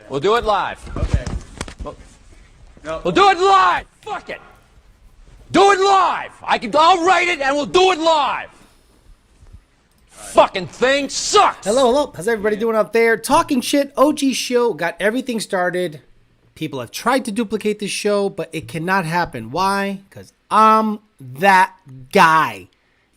We'll do it live. Okay. No. We'll do it live. Fuck it. Do it live. I'll write it and we'll do it live. Fucking thing sucks. Hello. How's everybody doing out there? Talking Shit OG show got everything started. People have tried to duplicate this show, but it cannot happen. Why? Because I'm that guy.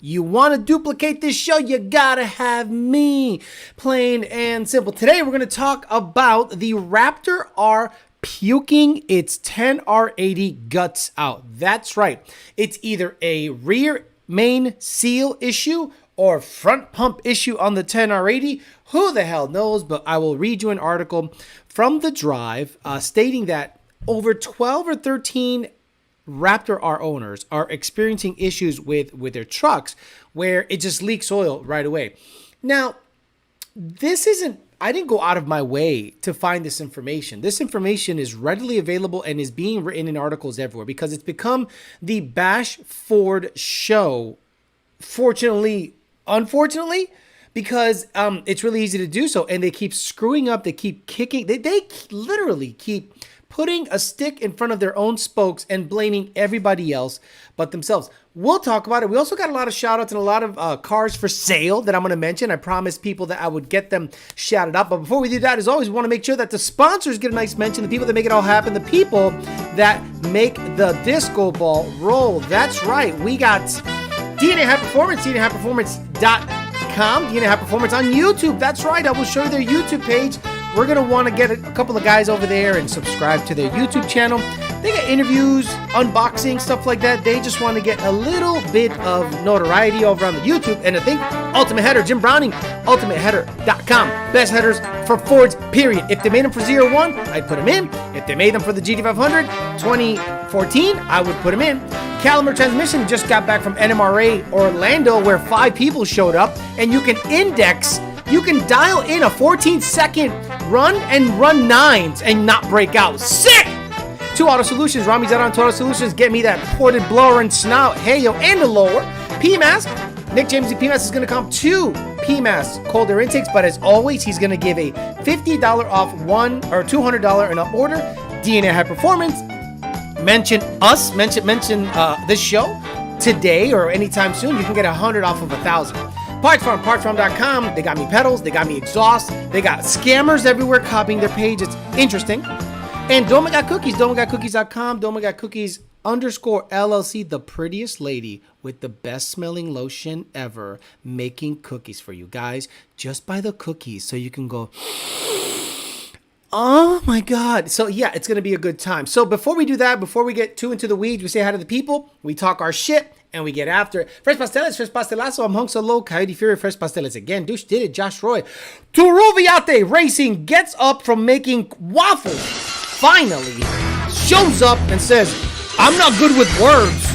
You want to duplicate this show, you gotta have me. Plain and simple. Today we're going to talk about the Raptor R puking its 10R80 guts out. That's right. It's either a rear main seal issue or front pump issue on the 10R80. Who the hell knows? But I will read you an article from The Drive stating that over 12 or 13 Raptor R owners are experiencing issues with their trucks where it just leaks oil right away. Now, I didn't go out of my way to find this information. This information is readily available and is being written in articles everywhere because it's become the Bash Ford show. Unfortunately, because it's really easy to do so, and they keep screwing up, they keep kicking, they literally keep putting a stick in front of their own spokes and blaming everybody else but themselves. We'll talk about it. We also got a lot of shout outs and a lot of cars for sale that I'm going to mention. I promised people that I would get them shouted out. But before we do that, as always, we want to make sure that the sponsors get a nice mention, the people that make it all happen, the people that make the disco ball roll. That's right. We got DNA High Performance, DNAHighPerformance.com, DNA High Performance on YouTube. That's right. I will show you their YouTube page. We're going to want to get a couple of guys over there and subscribe to their YouTube channel. They got interviews, unboxing, stuff like that. They just want to get a little bit of notoriety over on the YouTube. And I think Ultimate Header, Jim Browning, ultimateheader.com. Best headers for Fords, period. If they made them for 01, I'd put them in. If they made them for the GT500 2014, I would put them in. Caliber Transmission just got back from NMRA Orlando where 5 people showed up. And you can dial in a 14-second run and run 9s and not break out. Sick! 2 Auto Solutions. Rami's out on 2 Auto Solutions. Get me that ported blower and snout. Hey, yo, and a lower. PMAS. Nick James PMAS is going to come 2 PMAS cold air intakes. But as always, he's going to give a $50 off one or $200 and up order. DNA High Performance. Mention us. Mention this show today or anytime soon. You can get 100 off of 1,000. Parts Farm, partsfarm.com. They got me pedals, they got me exhaust, they got scammers everywhere copying their page. It's interesting. And Doma got cookies, domagotcookies.com, domagotcookies _LLC, the prettiest lady with the best smelling lotion ever, making cookies for you guys. Just buy the cookies so you can go, oh my God. So yeah, it's going to be a good time. So before we do that, before we get too into the weeds, we say hi to the people, we talk our shit, and we get after it. Fresh Pasteles, Fresh Pastelazo, I'm Hunk Solo, Coyote Fury, Fresh Pasteles again. Douche did it, Josh Roy. Turuviate Racing gets up from making waffles. Finally shows up and says, I'm not good with words.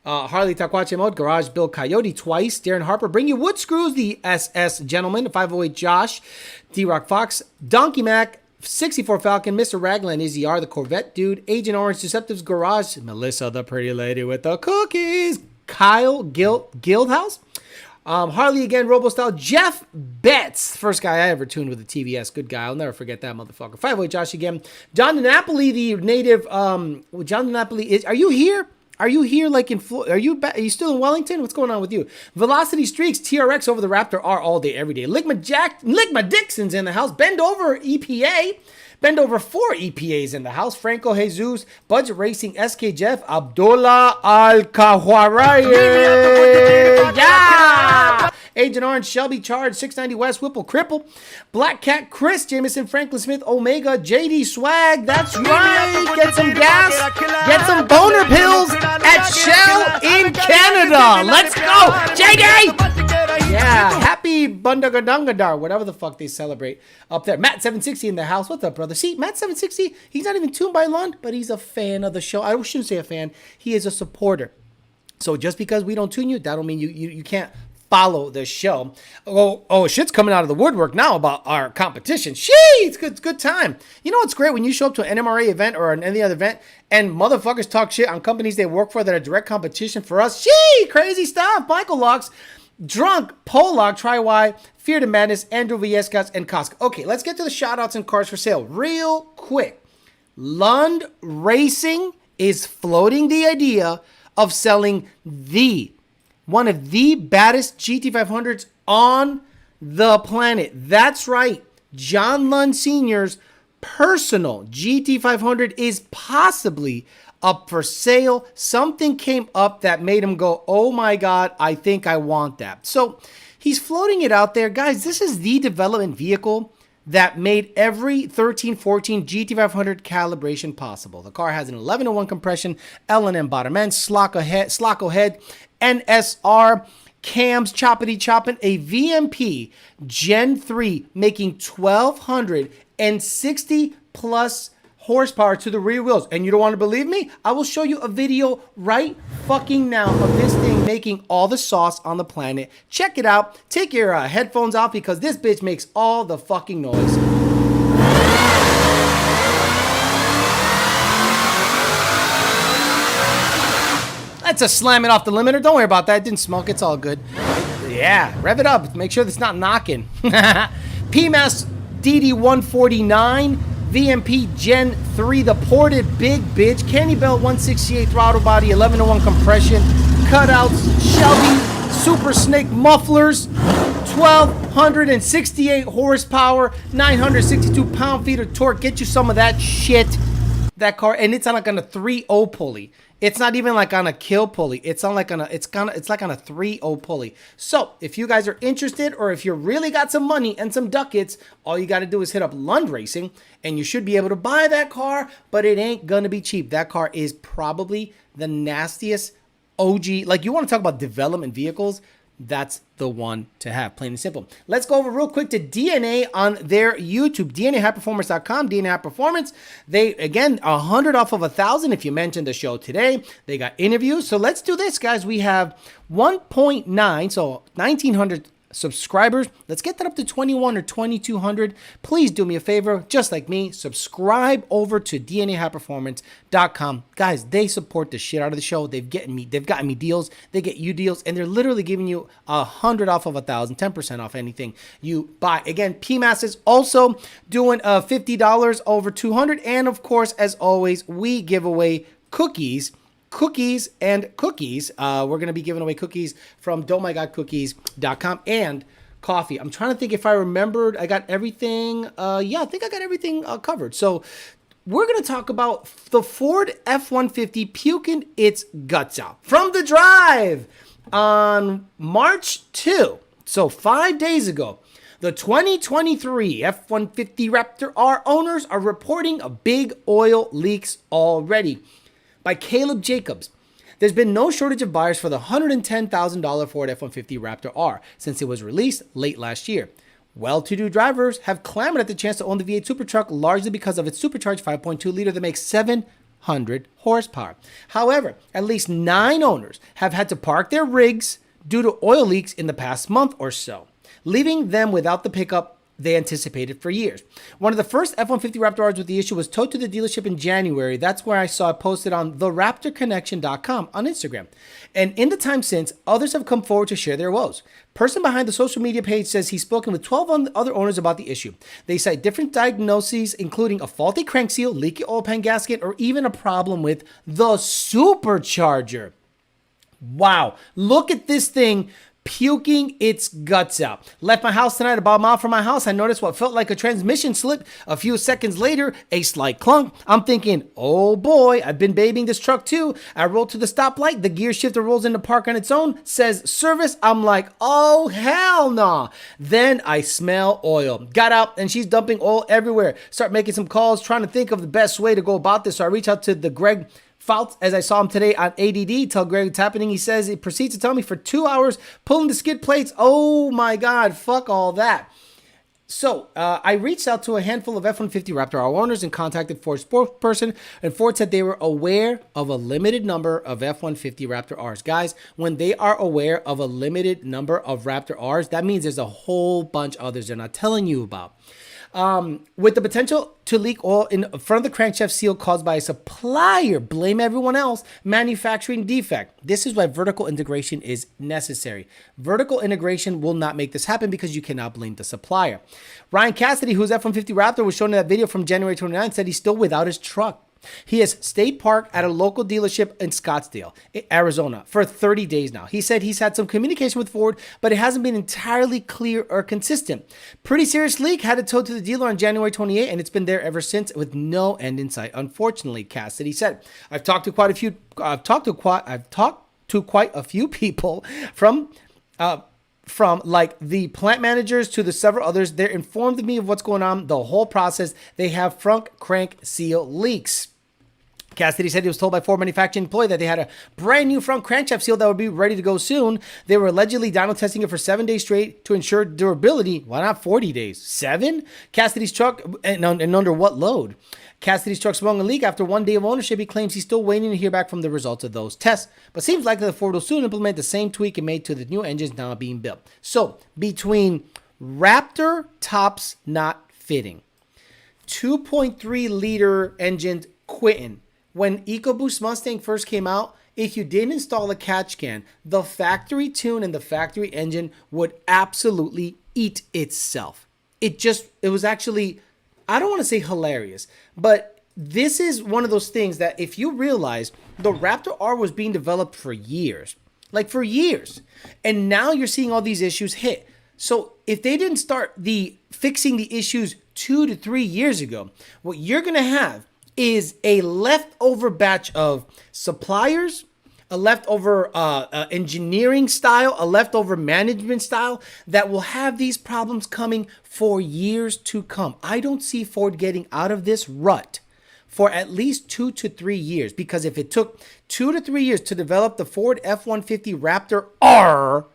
Harley Taquache Mode, Garage Bill Coyote twice. Darren Harper, Bring You Wood Screws, the SS Gentleman, 508 Josh, D-Rock Fox, Donkey Mac, 64 Falcon, Mr. Raglan, Izzy R, the Corvette Dude, Agent Orange, Deceptives Garage, Melissa, the pretty lady with the cookies, Kyle Guildhouse, Harley again, RoboStyle, Jeff Betts, first guy I ever tuned with a TVS, good guy, I'll never forget that motherfucker. 508 Josh again, John DiNapoli, the native, John DiNapoli, are you here? Are you here like in Florida? Are you still in Wellington? What's going on with you? Velocity Streaks, TRX over the Raptor R all day, every day. Ligma Dixon's in the house. Bend Over EPA. Bend Over 4 EPAs in the house. Franco Jesus, Budget Racing, SK Jeff, Abdullah Al-Khawaray. Yeah! Agent Orange, Shelby Charge, 690 West, Whipple Cripple, Black Cat Chris, Jameson Franklin Smith, Omega, JD Swag, that's right, get some gas, get some boner pills at Shell in Canada, let's go, JD! Yeah, happy Bundagadungadar, whatever the fuck they celebrate up there. Matt 760 in the house, what's up, brother? See, Matt 760, he's not even tuned by Lund, but he's a fan of the show. I shouldn't say a fan, he is a supporter. So just because we don't tune you, that don't mean you can't follow the show. Oh, shit's coming out of the woodwork now about our competition. It's good time. You know what's great? When you show up to an NMRA event or any other event and motherfuckers talk shit on companies they work for that are direct competition for us. Crazy stuff. Michael Locks, Drunk, Pollock, Try Y, Fear the Madness, Andrew Villescas, and Costco. Okay, let's get to the shout-outs and cars for sale real quick. Lund Racing is floating the idea of selling one of the baddest GT500s on the planet. That's right. John Lund Sr.'s personal GT500 is possibly up for sale. Something came up that made him go, oh my God, I think I want that. So he's floating it out there. Guys, this is the development vehicle that made every 1314 GT500 calibration possible. The car has an 11-to-1 compression, L&M bottom end, Slocco head, NSR, cams, choppity chopping, a VMP Gen 3 making 1,260 plus horsepower to the rear wheels. And you don't want to believe me? I will show you a video right fucking now of this thing making all the sauce on the planet. Check it out. Take your headphones off because this bitch makes all the fucking noise. That's a slam it off the limiter. Don't worry about that. It didn't smoke. It's all good. Yeah, rev it up. Make sure it's not knocking. PMAS DD149. VMP Gen 3, the ported big bitch, Candy Belt 168 throttle body, 11-to-1 compression, cutouts, Shelby Super Snake mufflers, 1,268 horsepower, 962 pound-feet of torque. Get you some of that shit, that car, and it's on like on a 3.0 pulley. It's not even like on a kill pulley. It's on like on a it's like on a 3.0 pulley. So if you guys are interested, or if you really got some money and some ducats, all you got to do is hit up Lund Racing, and you should be able to buy that car. But it ain't gonna be cheap. That car is probably the nastiest OG. Like, you want to talk about development vehicles? That's the one to have, plain and simple. Let's go over real quick to DNA on their YouTube, DNAHighperformance.com, DNA High Performance. They, again, 100 off of 1,000 if you mentioned the show today. They got interviews. So let's do this, guys. We have 1.9, so 1,900 subscribers. Let's get that up to 21 or 2,200. Please do me a favor, just like me, subscribe over to DNAHighperformance.com. Guys, they support the shit out of the show. They've gotten me deals. They get you deals, and they're literally giving you 100 off of 1,000, 10% off anything you buy. Again, PMAS is also doing $50 over 200, and of course, as always, we give away cookies. We're going to be giving away cookies from DontMyGodCookies.com and coffee. I'm trying to think if I remembered. I got everything. Yeah, I think I got everything covered. So we're going to talk about the Ford F-150 puking its guts out from the drive on March 2. So 5 days ago. The 2023 F-150 Raptor R owners are reporting a big oil leaks already. By Caleb Jacobs. There's been no shortage of buyers for the $110,000 Ford F-150 Raptor R since it was released late last year. Well-to-do drivers have clamored at the chance to own the V8 Supertruck largely because of its supercharged 5.2-liter that makes 700 horsepower. However, at least 9 owners have had to park their rigs due to oil leaks in the past month or so, leaving them without the pickup they anticipated for years. One of the first F-150 Raptor Rs with the issue was towed to the dealership in January. That's where I saw it posted on theraptorconnection.com on Instagram. And in the time since, others have come forward to share their woes. Person behind the social media page says he's spoken with 12 other owners about the issue. They cite different diagnoses, including a faulty crank seal, leaky oil pan gasket, or even a problem with the supercharger. Wow, look at this thing puking its guts out. Left my house tonight about a mile from my house. I noticed what felt like a transmission slip. A few seconds later, a slight clunk. I'm thinking, oh boy, I've been babying this truck too. I roll to the stoplight. The gear shifter rolls into park on its own. Says service. I'm like, oh hell no. Then I smell oil. Got out and she's dumping oil everywhere. Start making some calls, trying to think of the best way to go about this. So I reach out to the Greg Fouts, as I saw him today on ADD. Tell Greg what's happening. He says he proceeds to tell me for 2 hours, pulling the skid plates. Oh my God, fuck all that. So I reached out to a handful of F-150 Raptor R owners and contacted Ford's spokesperson, and Ford said they were aware of a limited number of F-150 Raptor Rs. Guys, when they are aware of a limited number of Raptor Rs, that means there's a whole bunch others they're not telling you about. With the potential to leak oil in front of the crankshaft seal caused by a supplier, blame everyone else, manufacturing defect. This is why vertical integration is necessary. Vertical integration will not make this happen because you cannot blame the supplier. Ryan Cassidy, who's F-150 Raptor, was shown in that video from January 29, said he's still without his truck. He has stayed parked at a local dealership in Scottsdale, Arizona, for 30 days now. He said he's had some communication with Ford, but it hasn't been entirely clear or consistent. Pretty serious leak, had it towed to the dealer on January 28, and it's been there ever since with no end in sight. Unfortunately, Cassidy said, I've talked to quite a few people from like the plant managers to the several others. They're informed me of what's going on, the whole process. They have front crank seal leaks. Cassidy said he was told by Ford manufacturing employee that they had a brand new front crankshaft seal that would be ready to go soon. They were allegedly dyno testing it for 7 days straight to ensure durability. Why not 40 days? 7? Cassidy's truck, and under what load? Cassidy's truck sprung a leak after 1 day of ownership. He claims he's still waiting to hear back from the results of those tests, but seems likely that Ford will soon implement the same tweak it made to the new engines now being built. So between Raptor tops not fitting, 2.3 liter engines quitting. When EcoBoost Mustang first came out, if you didn't install a catch can, the factory tune and the factory engine would absolutely eat itself. It was actually, I don't want to say hilarious, but this is one of those things that if you realize the Raptor R was being developed for years, and now you're seeing all these issues hit. So if they didn't start fixing the issues 2 to 3 years ago, what you're going to have is a leftover batch of suppliers, a leftover engineering style, a leftover management style that will have these problems coming for years to come. I don't see Ford getting out of this rut for at least 2 to 3 years, because if it took 2 to 3 years to develop the Ford F-150 Raptor R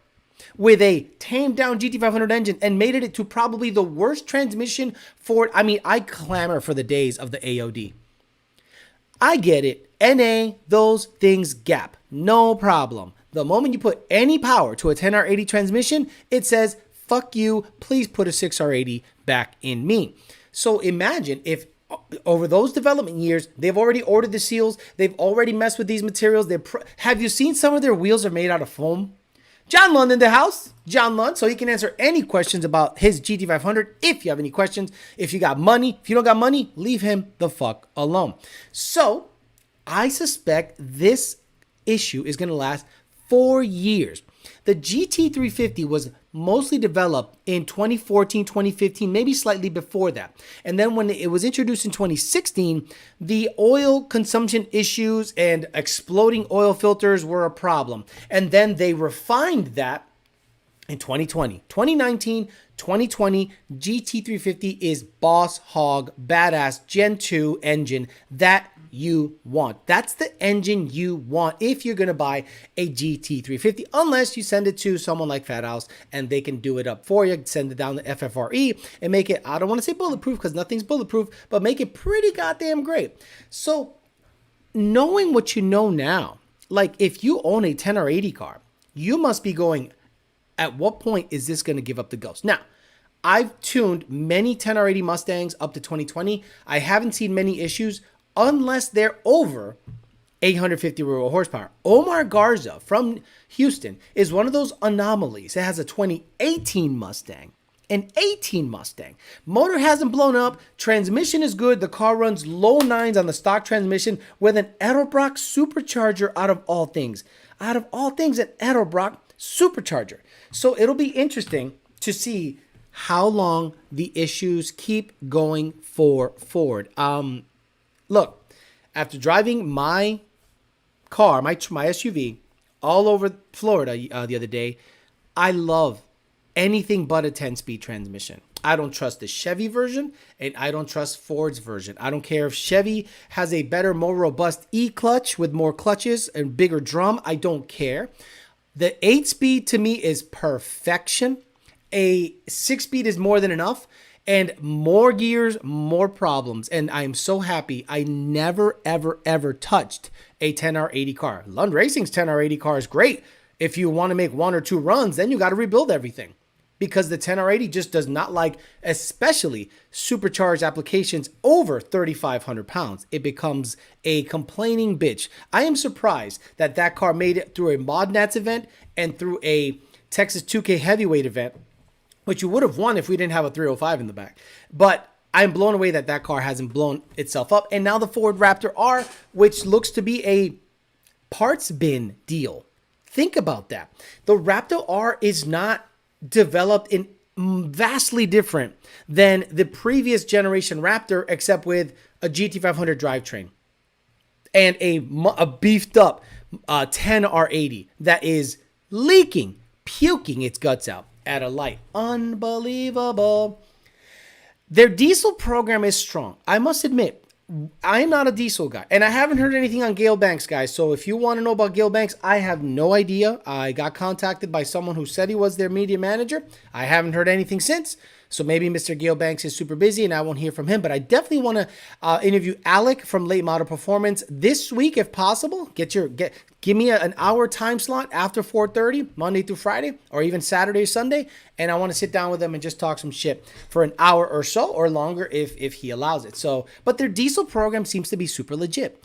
with a tamed down GT500 engine and made it to probably the worst transmission Ford, I clamor for the days of the AOD. I get it. NA, those things gap. No problem. The moment you put any power to a 10R80 transmission, it says, fuck you, please put a 6R80 back in me. So imagine if over those development years, they've already ordered the seals, they've already messed with these materials. Have you seen some of their wheels are made out of foam? John Lund in the house. John Lund, so he can answer any questions about his GT500 if you have any questions. If you got money, if you don't got money, leave him the fuck alone. So I suspect this issue is going to last 4 years. The GT350 was mostly developed in 2014, 2015, maybe slightly before that. And then when it was introduced in 2016, the oil consumption issues and exploding oil filters were a problem. And then they refined that in 2020. 2019, 2020, GT350 is boss hog, badass Gen 2 engine that you want. That's the engine you want if you're going to buy a GT350, unless you send it to someone like Fat House and they can do it up for you, send it down to FFRE and make it, I don't want to say bulletproof because nothing's bulletproof, but make it pretty goddamn great. So knowing what you know now, like if you own a 10 or 80 car, you must be going, at what point is this going to give up the ghost? Now, I've tuned many 10 or 80 Mustangs up to 2020. I haven't seen many issues unless they're over 850 raw horsepower. Omar Garza from Houston is one of those anomalies. It has a 2018 Mustang, an 18 Mustang. Motor hasn't blown up. Transmission is good. The car runs low nines on the stock transmission with an Edelbrock supercharger out of all things. Out of all things, an Edelbrock supercharger. So it'll be interesting to see how long the issues keep going for Ford. Look, after driving my car, my SUV, all over Florida the other day, I love anything but a 10-speed transmission. I don't trust the Chevy version, and I don't trust Ford's version. I don't care if Chevy has a better, more robust E-clutch with more clutches and bigger drum. I don't care. The 8-speed to me is perfection. A 6-speed is more than enough. And more gears, more problems. And I'm so happy I never, ever, ever touched a 10R80 car. Lund Racing's 10R80 car is great. If you want to make 1 or 2 runs, then you got to rebuild everything. because the 10R80 just does not like, especially supercharged applications over 3,500 pounds. It becomes a complaining bitch. I am surprised that that car made it through a Mod Nats event and through a Texas 2K heavyweight event, which you would have won if we didn't have a 305 in the back. But I'm blown away that that car hasn't blown itself up. And now the Ford Raptor R, which looks to be a parts bin deal. Think about that. The Raptor R is not developed in vastly different than the previous generation Raptor, except with a GT500 drivetrain and a beefed up 10R80 that is leaking, puking its guts out at a light. Unbelievable. Their diesel program is strong. I must admit, I'm not a diesel guy, and I haven't heard anything on Gale Banks, guys. So if you want to know about Gale Banks, I have no idea. I got contacted by someone who said he was their media manager. I haven't heard anything since. So maybe Mr. Gale Banks is super busy and I won't hear from him. But I definitely want to interview Alec from Late Model Performance this week if possible. Give me an hour time slot after 4:30, Monday through Friday, or even Saturday or Sunday. And I want to sit down with him and just talk some shit for an hour or so, or longer if he allows it. So, but their diesel program seems to be super legit.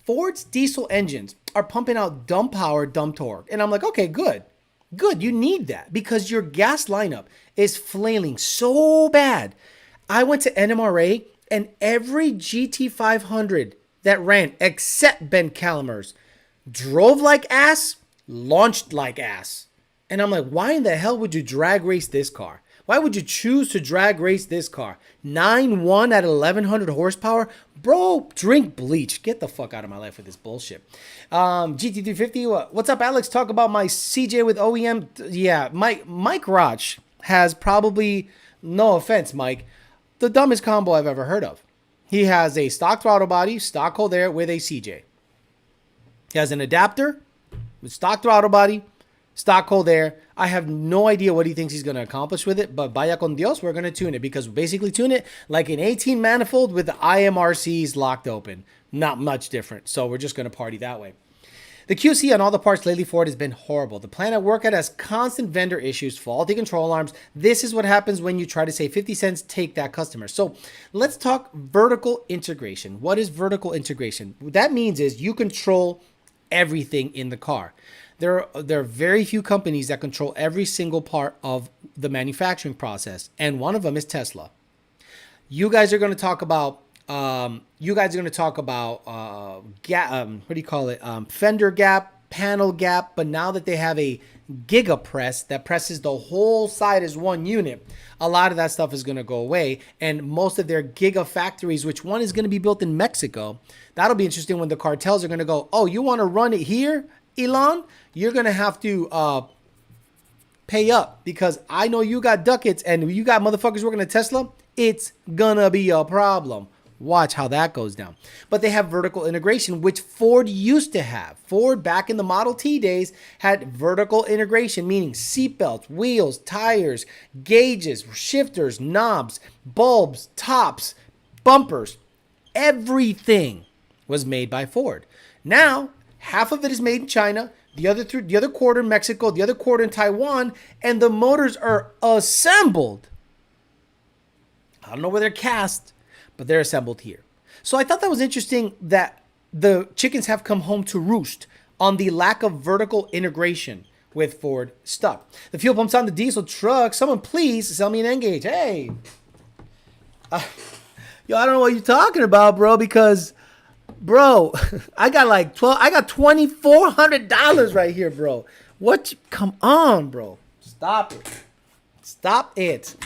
Ford's diesel engines are pumping out dumb power, dumb torque. And I'm like, okay, good. Good, you need that because your gas lineup is flailing so bad. I went to NMRA and every GT500 that ran except Ben Calamer's drove like ass, launched like ass. And I'm like, why in the hell would you drag race this car? Why would you choose to drag race this car? 9.1 at 1,100 horsepower? Bro, drink bleach. Get the fuck out of my life with this bullshit. GT350, what's up, Alex? Talk about my CJ with OEM. Yeah, Mike Roch has probably, no offense, Mike, the dumbest combo I've ever heard of. He has a stock throttle body, stock cold air with a CJ. He has an adapter with stock throttle body, stock cold air. I have no idea what he thinks he's going to accomplish with it, but vaya con Dios, we're going to tune it because we basically tune it like an 18 manifold with the IMRCs locked open. Not much different. So we're just going to party that way. The QC on all the parts lately Ford has been horrible. The plant I work at has constant vendor issues, faulty control arms. This is what happens when you try to save 50 cents, take that customer. So let's talk vertical integration. What is vertical integration? What that means is you control everything in the car. There are very few companies that control every single part of the manufacturing process, and one of them is Tesla. You guys are going to talk about fender gap, panel gap, but now that they have a Giga press that presses the whole side as one unit, a lot of that stuff is going to go away, and most of their Giga factories, which one is going to be built in Mexico, that'll be interesting when the cartels are going to go, oh, you want to run it here, Elon? You're going to have to pay up because I know you got ducats and you got motherfuckers working at Tesla. It's going to be a problem. Watch how that goes down. But they have vertical integration, which Ford used to have. Ford, back in the Model T days, had vertical integration, meaning seatbelts, wheels, tires, gauges, shifters, knobs, bulbs, tops, bumpers. Everything was made by Ford. Now, half of it is made in China, the other quarter in Mexico, the other quarter in Taiwan, and the motors are assembled. I don't know where they're cast, but they're assembled here. So I thought that was interesting that the chickens have come home to roost on the lack of vertical integration with Ford stuff. The fuel pumps on the diesel truck. Someone please sell me an N-Gauge. Hey. Yo, I don't know what you're talking about, bro, because, bro, I got like $2,400 right here, bro. What? Come on, bro. Stop it. Stop it.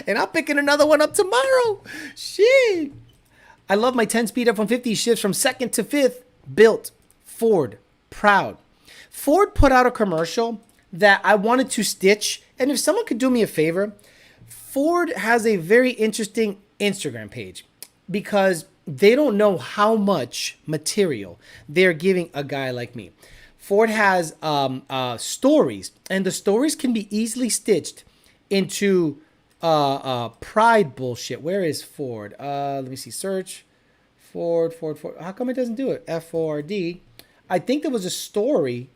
And I'm picking another one up tomorrow. Shit. I love my 10-speed F-150 shifts from second to fifth. Built. Ford. Proud. Ford put out a commercial that I wanted to stitch. And if someone could do me a favor, Ford has a very interesting Instagram page because they don't know how much material they're giving a guy like me. Ford has stories, and the stories can be easily stitched into pride bullshit. Where is Ford? Let me see. Search Ford. How come it doesn't do it? Ford. I think there was a story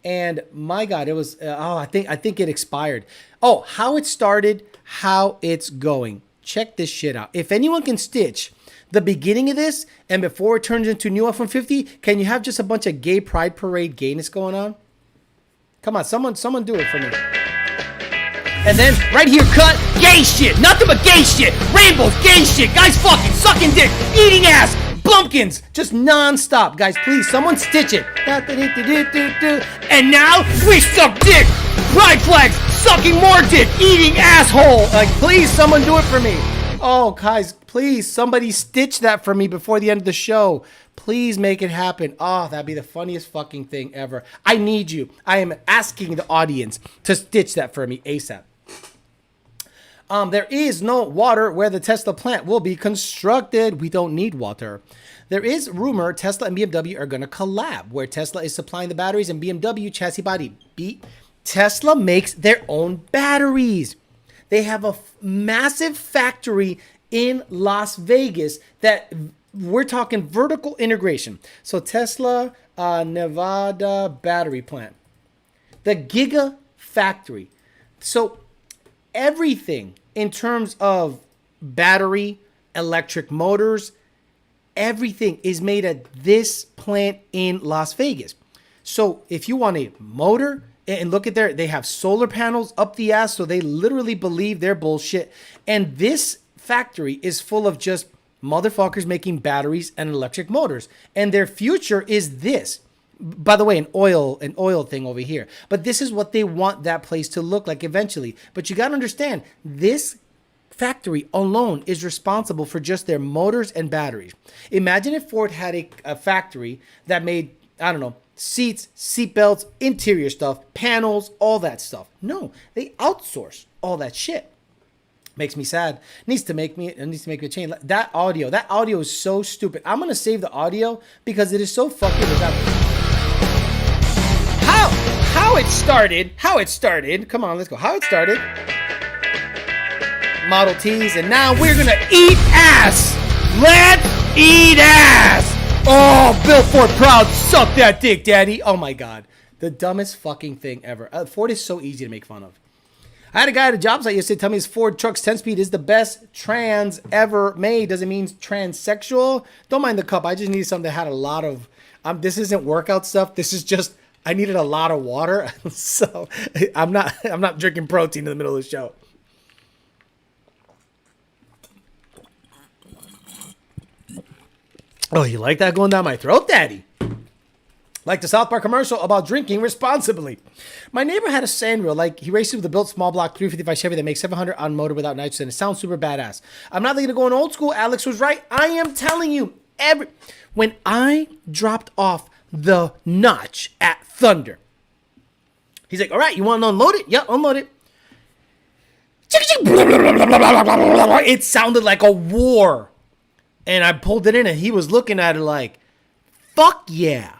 And my God, it was, I think it expired. Oh, how it started, how it's going. Check this shit out. If anyone can stitch the beginning of this and before it turns into new F-150, can you have just a bunch of gay pride parade gayness going on? Come on, someone do it for me. And then right here, cut gay shit. Nothing but gay shit. Rainbows, gay shit. Guys fucking, sucking dick, eating ass, bumpkins. Just non-stop. Guys, please, someone stitch it. And now we suck dick. Pride flags, sucking more dick, eating asshole. Like, please, someone do it for me. Oh, guys, please, somebody stitch that for me before the end of the show. Please make it happen. Oh, that'd be the funniest fucking thing ever. I need you. I am asking the audience to stitch that for me ASAP. There is no water where the Tesla plant will be constructed. We don't need water. There is rumor Tesla and BMW are going to collab, where Tesla is supplying the batteries and BMW chassis body. Tesla makes their own batteries. They have a massive factory in Las Vegas that we're talking vertical integration. So Tesla Nevada battery plant, the Giga factory. So everything in terms of battery, electric motors, everything is made at this plant in Las Vegas. So if you want a motor, and look at they have solar panels up the ass, so they literally believe their bullshit. And this factory is full of just motherfuckers making batteries and electric motors. And their future is this. By the way, an oil thing over here. But this is what they want that place to look like eventually. But you got to understand, this factory alone is responsible for just their motors and batteries. Imagine if Ford had a factory that made, I don't know, seats, seat belts, interior stuff, panels, all that stuff. No, they outsource all that shit. Makes me sad. It needs to make me a change. That audio is so stupid. I'm gonna save the audio because it is so fucking. How it started. Come on, let's go. How it started. Model Ts, and now we're gonna eat ass. Let's eat ass. Oh, Bill Ford proud. Suck that dick, daddy. Oh my God. The dumbest fucking thing ever. Ford is so easy to make fun of. I had a guy at a job site yesterday tell me his Ford truck's 10-speed is the best trans ever made. Does it mean transsexual? Don't mind the cup. I just needed something that had a lot of... this isn't workout stuff. This is just... I needed a lot of water. So I'm not drinking protein in the middle of the show. Oh, you like that going down my throat, daddy? Like the South Park commercial about drinking responsibly. My neighbor had a sand reel. Like, he raced with a built small block 355 Chevy that makes 700 on motor without nitrogen. It sounds super badass. I'm not thinking of going old school. Alex was right. I am telling you, when I dropped off the notch at Thunder, he's like, all right, you want to unload it? Yeah, unload it. It sounded like a war. And I pulled it in, and he was looking at it like, fuck yeah.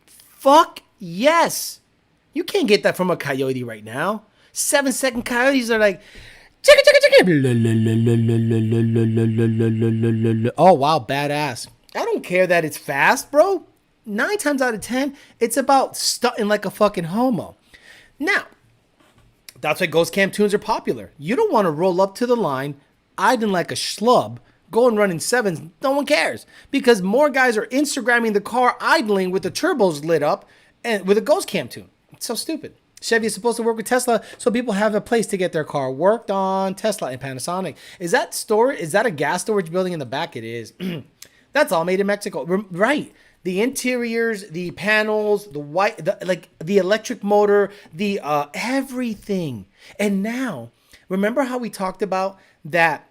Fuck yes. You can't get that from a coyote right now. 7-second coyotes are like, chicka, chicka, chicka. Oh, wow, badass. I don't care that it's fast, bro. 9 times out of 10, it's about stunting like a fucking homo. Now, that's why ghost cam tunes are popular. You don't want to roll up to the line, idling like a schlub, go and run in 7s, no one cares. Because more guys are Instagramming the car idling with the turbos lit up and with a ghost cam tune. It's so stupid. Chevy is supposed to work with Tesla so people have a place to get their car worked on. Tesla and Panasonic. Is that a gas storage building in the back? It is. That's all made in Mexico. Right. The interiors, the panels, the electric motor, the everything. And now, remember how we talked about that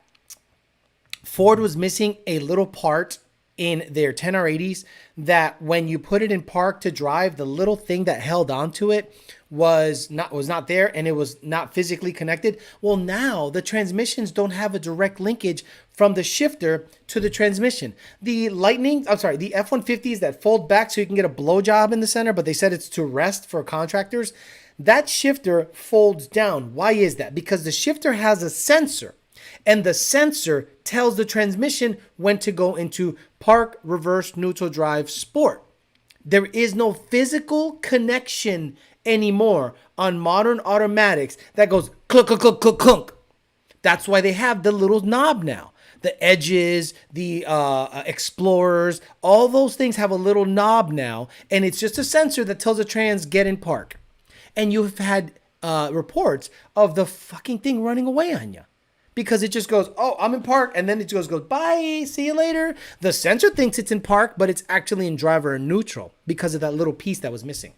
Ford was missing a little part in their 10R80s that when you put it in park to drive, the little thing that held onto it was not there and it was not physically connected. Well, now the transmissions don't have a direct linkage from the shifter to the transmission. The F-150s that fold back so you can get a blowjob in the center, but they said it's to rest for contractors. That shifter folds down. Why is that? Because the shifter has a sensor. And the sensor tells the transmission when to go into park, reverse, neutral drive, sport. There is no physical connection anymore on modern automatics that goes clunk, clunk, clunk, clunk, clunk. That's why they have the little knob now. The Edges, the Explorers, all those things have a little knob now. And it's just a sensor that tells the trans get in park. And you've had reports of the fucking thing running away on you. Because it just goes, oh, I'm in park. And then it just goes, bye, see you later. The sensor thinks it's in park, but it's actually in driver and neutral because of that little piece that was missing.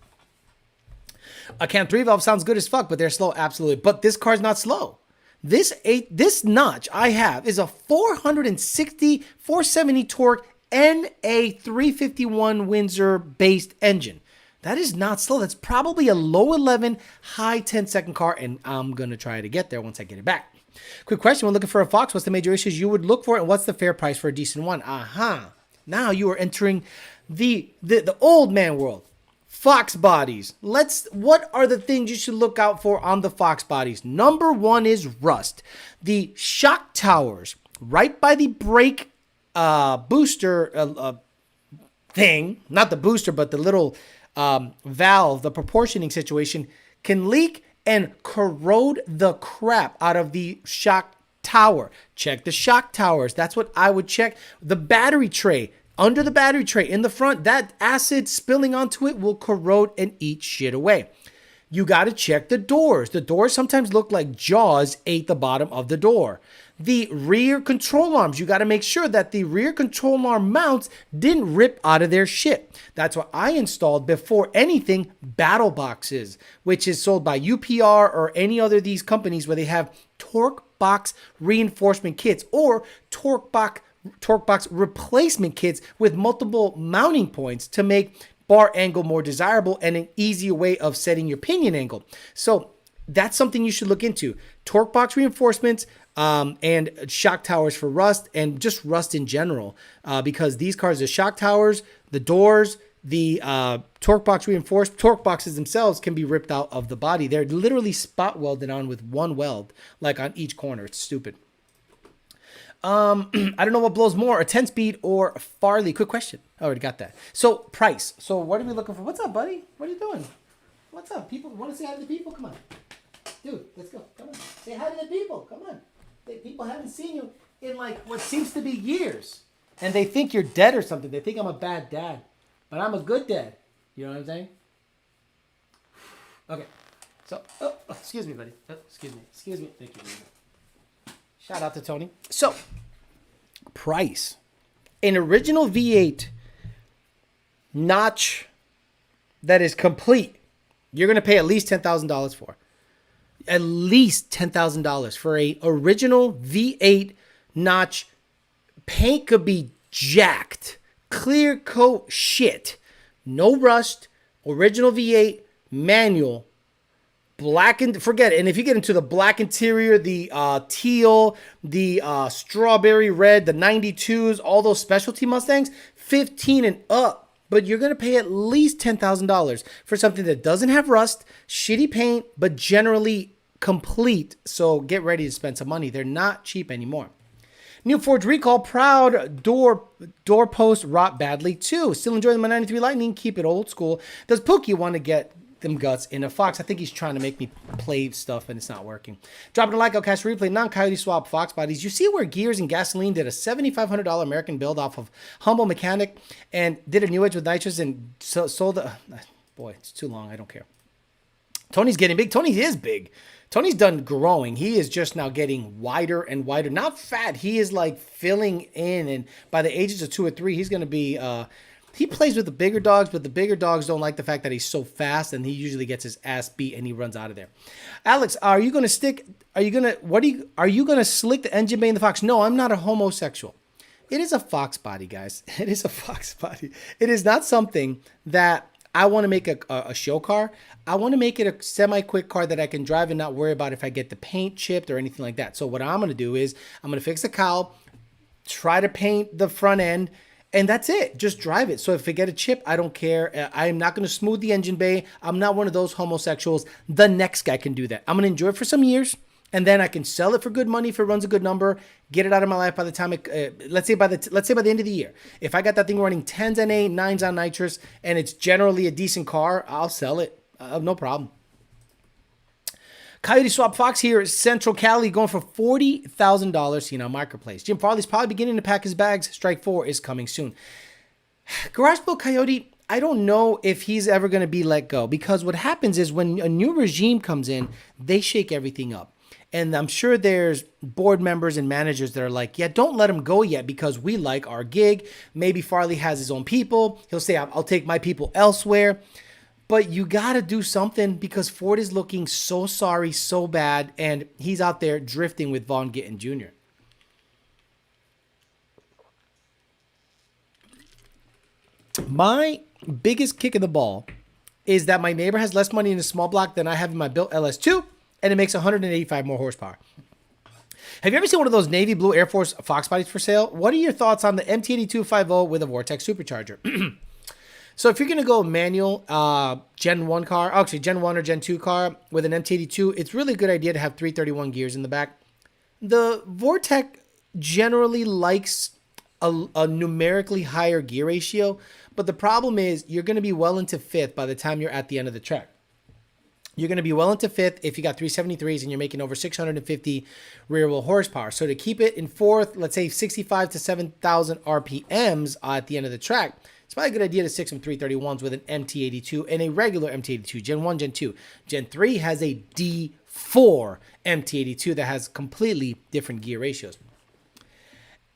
A Cam 3 valve sounds good as fuck, but they're slow, absolutely. But this car's not slow. This notch I have is a 470 torque NA 351 Windsor based engine. That is not slow. That's probably a low 11, high 10-second car, and I'm going to try to get there once I get it back. Quick question. When looking for a Fox, what's the major issues you would look for, and what's the fair price for a decent one? Now you are entering the old man world. Fox bodies. What are the things you should look out for on the Fox bodies? Number one is rust. The shock towers right by the brake booster thing, not the booster, but the little valve, the proportioning situation, can leak and corrode the crap out of the shock tower. Check the shock towers. That's what I would check. The battery tray. Under the battery tray in the front, that acid spilling onto it will corrode and eat shit away. You got to check the doors. The doors sometimes look like Jaws ate the bottom of the door. The rear control arms, you got to make sure that the rear control arm mounts didn't rip out of their shit. That's what I installed before anything, battle boxes, which is sold by UPR or any other of these companies where they have torque box reinforcement kits or torque box replacement kits with multiple mounting points to make bar angle more desirable and an easier way of setting your pinion angle. So that's something you should look into. Torque box reinforcements and shock towers for rust and just rust in general because these cars, the shock towers, the doors, the torque box reinforced torque boxes themselves can be ripped out of the body. They're literally spot welded on with one weld, like on each corner. It's stupid. I don't know what blows more, a 10-speed or a Farley. Quick question. I already got that. So price. So what are we looking for? What's up, buddy? What are you doing? What's up? People want to say hi to the people? Come on. Dude, let's go. Come on. Say hi to the people. Come on. People haven't seen you in like what seems to be years. And they think you're dead or something. They think I'm a bad dad. But I'm a good dad. You know what I'm saying? Okay. So, excuse me, buddy. Excuse me. Thank you. Shout out to Tony. So, price. An original V8 notch that is complete, you're going to pay at least $10,000 for. At least $10,000 for a original V8 notch. Paint could be jacked. Clear coat shit. No rust. Original V8 manual. Black and forget it. And if you get into the black interior, the teal, the strawberry red, the 92s, all those specialty Mustangs, 15 and up. But you're going to pay at least $10,000 for something that doesn't have rust, shitty paint, but generally complete. So get ready to spend some money. They're not cheap anymore. New Ford recall, proud doorpost rot badly too. Still enjoying my 93 Lightning. Keep it old school. Does Pookie want to get them guts in a Fox? I think he's trying to make me play stuff and it's not working. Dropping a like, I'll cash replay, non-coyote swap Fox bodies. You see where Gears and Gasoline did a $7,500 American build off of Humble Mechanic and did a new edge with nitrous and sold the... boy, it's too long. I don't care. Tony's getting big. Tony is big. Tony's done growing. He is just now getting wider and wider. Not fat. He is like filling in. And by the ages of 2 or 3, he's going to be... he plays with the bigger dogs, but the bigger dogs don't like the fact that he's so fast, and he usually gets his ass beat and he runs out of there. Alex, are you going to slick the engine bay in the Fox? No, I'm not a homosexual. It is a Fox body, guys. It is a Fox body. It is not something that I want to make a show car. I want to make it a semi-quick car that I can drive and not worry about if I get the paint chipped or anything like that. So what I'm going to do is I'm going to fix the cowl, try to paint the front end, and that's it. Just drive it. So if I get a chip, I don't care. I am not going to smooth the engine bay. I'm not one of those homosexuals. The next guy can do that. I'm going to enjoy it for some years. And then I can sell it for good money if it runs a good number, get it out of my life by the time it, let's say by the end of the year. If I got that thing running 10s on A, 9s on nitrous, and it's generally a decent car, I'll sell it. No problem. Coyote Swap Fox here is Central Cali going for $40,000 seen on Marketplace. Jim Farley's probably beginning to pack his bags. Strike 4 is coming soon. Garage Built Coyote, I don't know if he's ever going to be let go, because what happens is when a new regime comes in, they shake everything up. And I'm sure there's board members and managers that are like, yeah, don't let him go yet because we like our gig. Maybe Farley has his own people. He'll say, I'll take my people elsewhere. But you got to do something because Ford is looking so sorry, so bad, and he's out there drifting with Vaughn Gittin Jr. My biggest kick in the ball is that my neighbor has less money in a small block than I have in my built LS2, and it makes 185 more horsepower. Have you ever seen one of those navy blue Air Force Fox bodies for sale? What are your thoughts on the MT8250 with a Vortex supercharger? So if you're going to go manual Gen 1 car, actually Gen 1 or Gen 2 car with an MT82, it's really a good idea to have 331 gears in the back. The Vortex generally likes a numerically higher gear ratio, but the problem is you're going to be well into fifth by the time you're at the end of the track. You're going to be well into fifth if you got 373s and you're making over 650 rear wheel horsepower. So to keep it in fourth, let's say 65 to 7,000 RPMs at the end of the track, it's probably a good idea to stick some 331s with an MT82 and a regular MT82, Gen 1, Gen 2. Gen 3 has a D4 MT82 that has completely different gear ratios.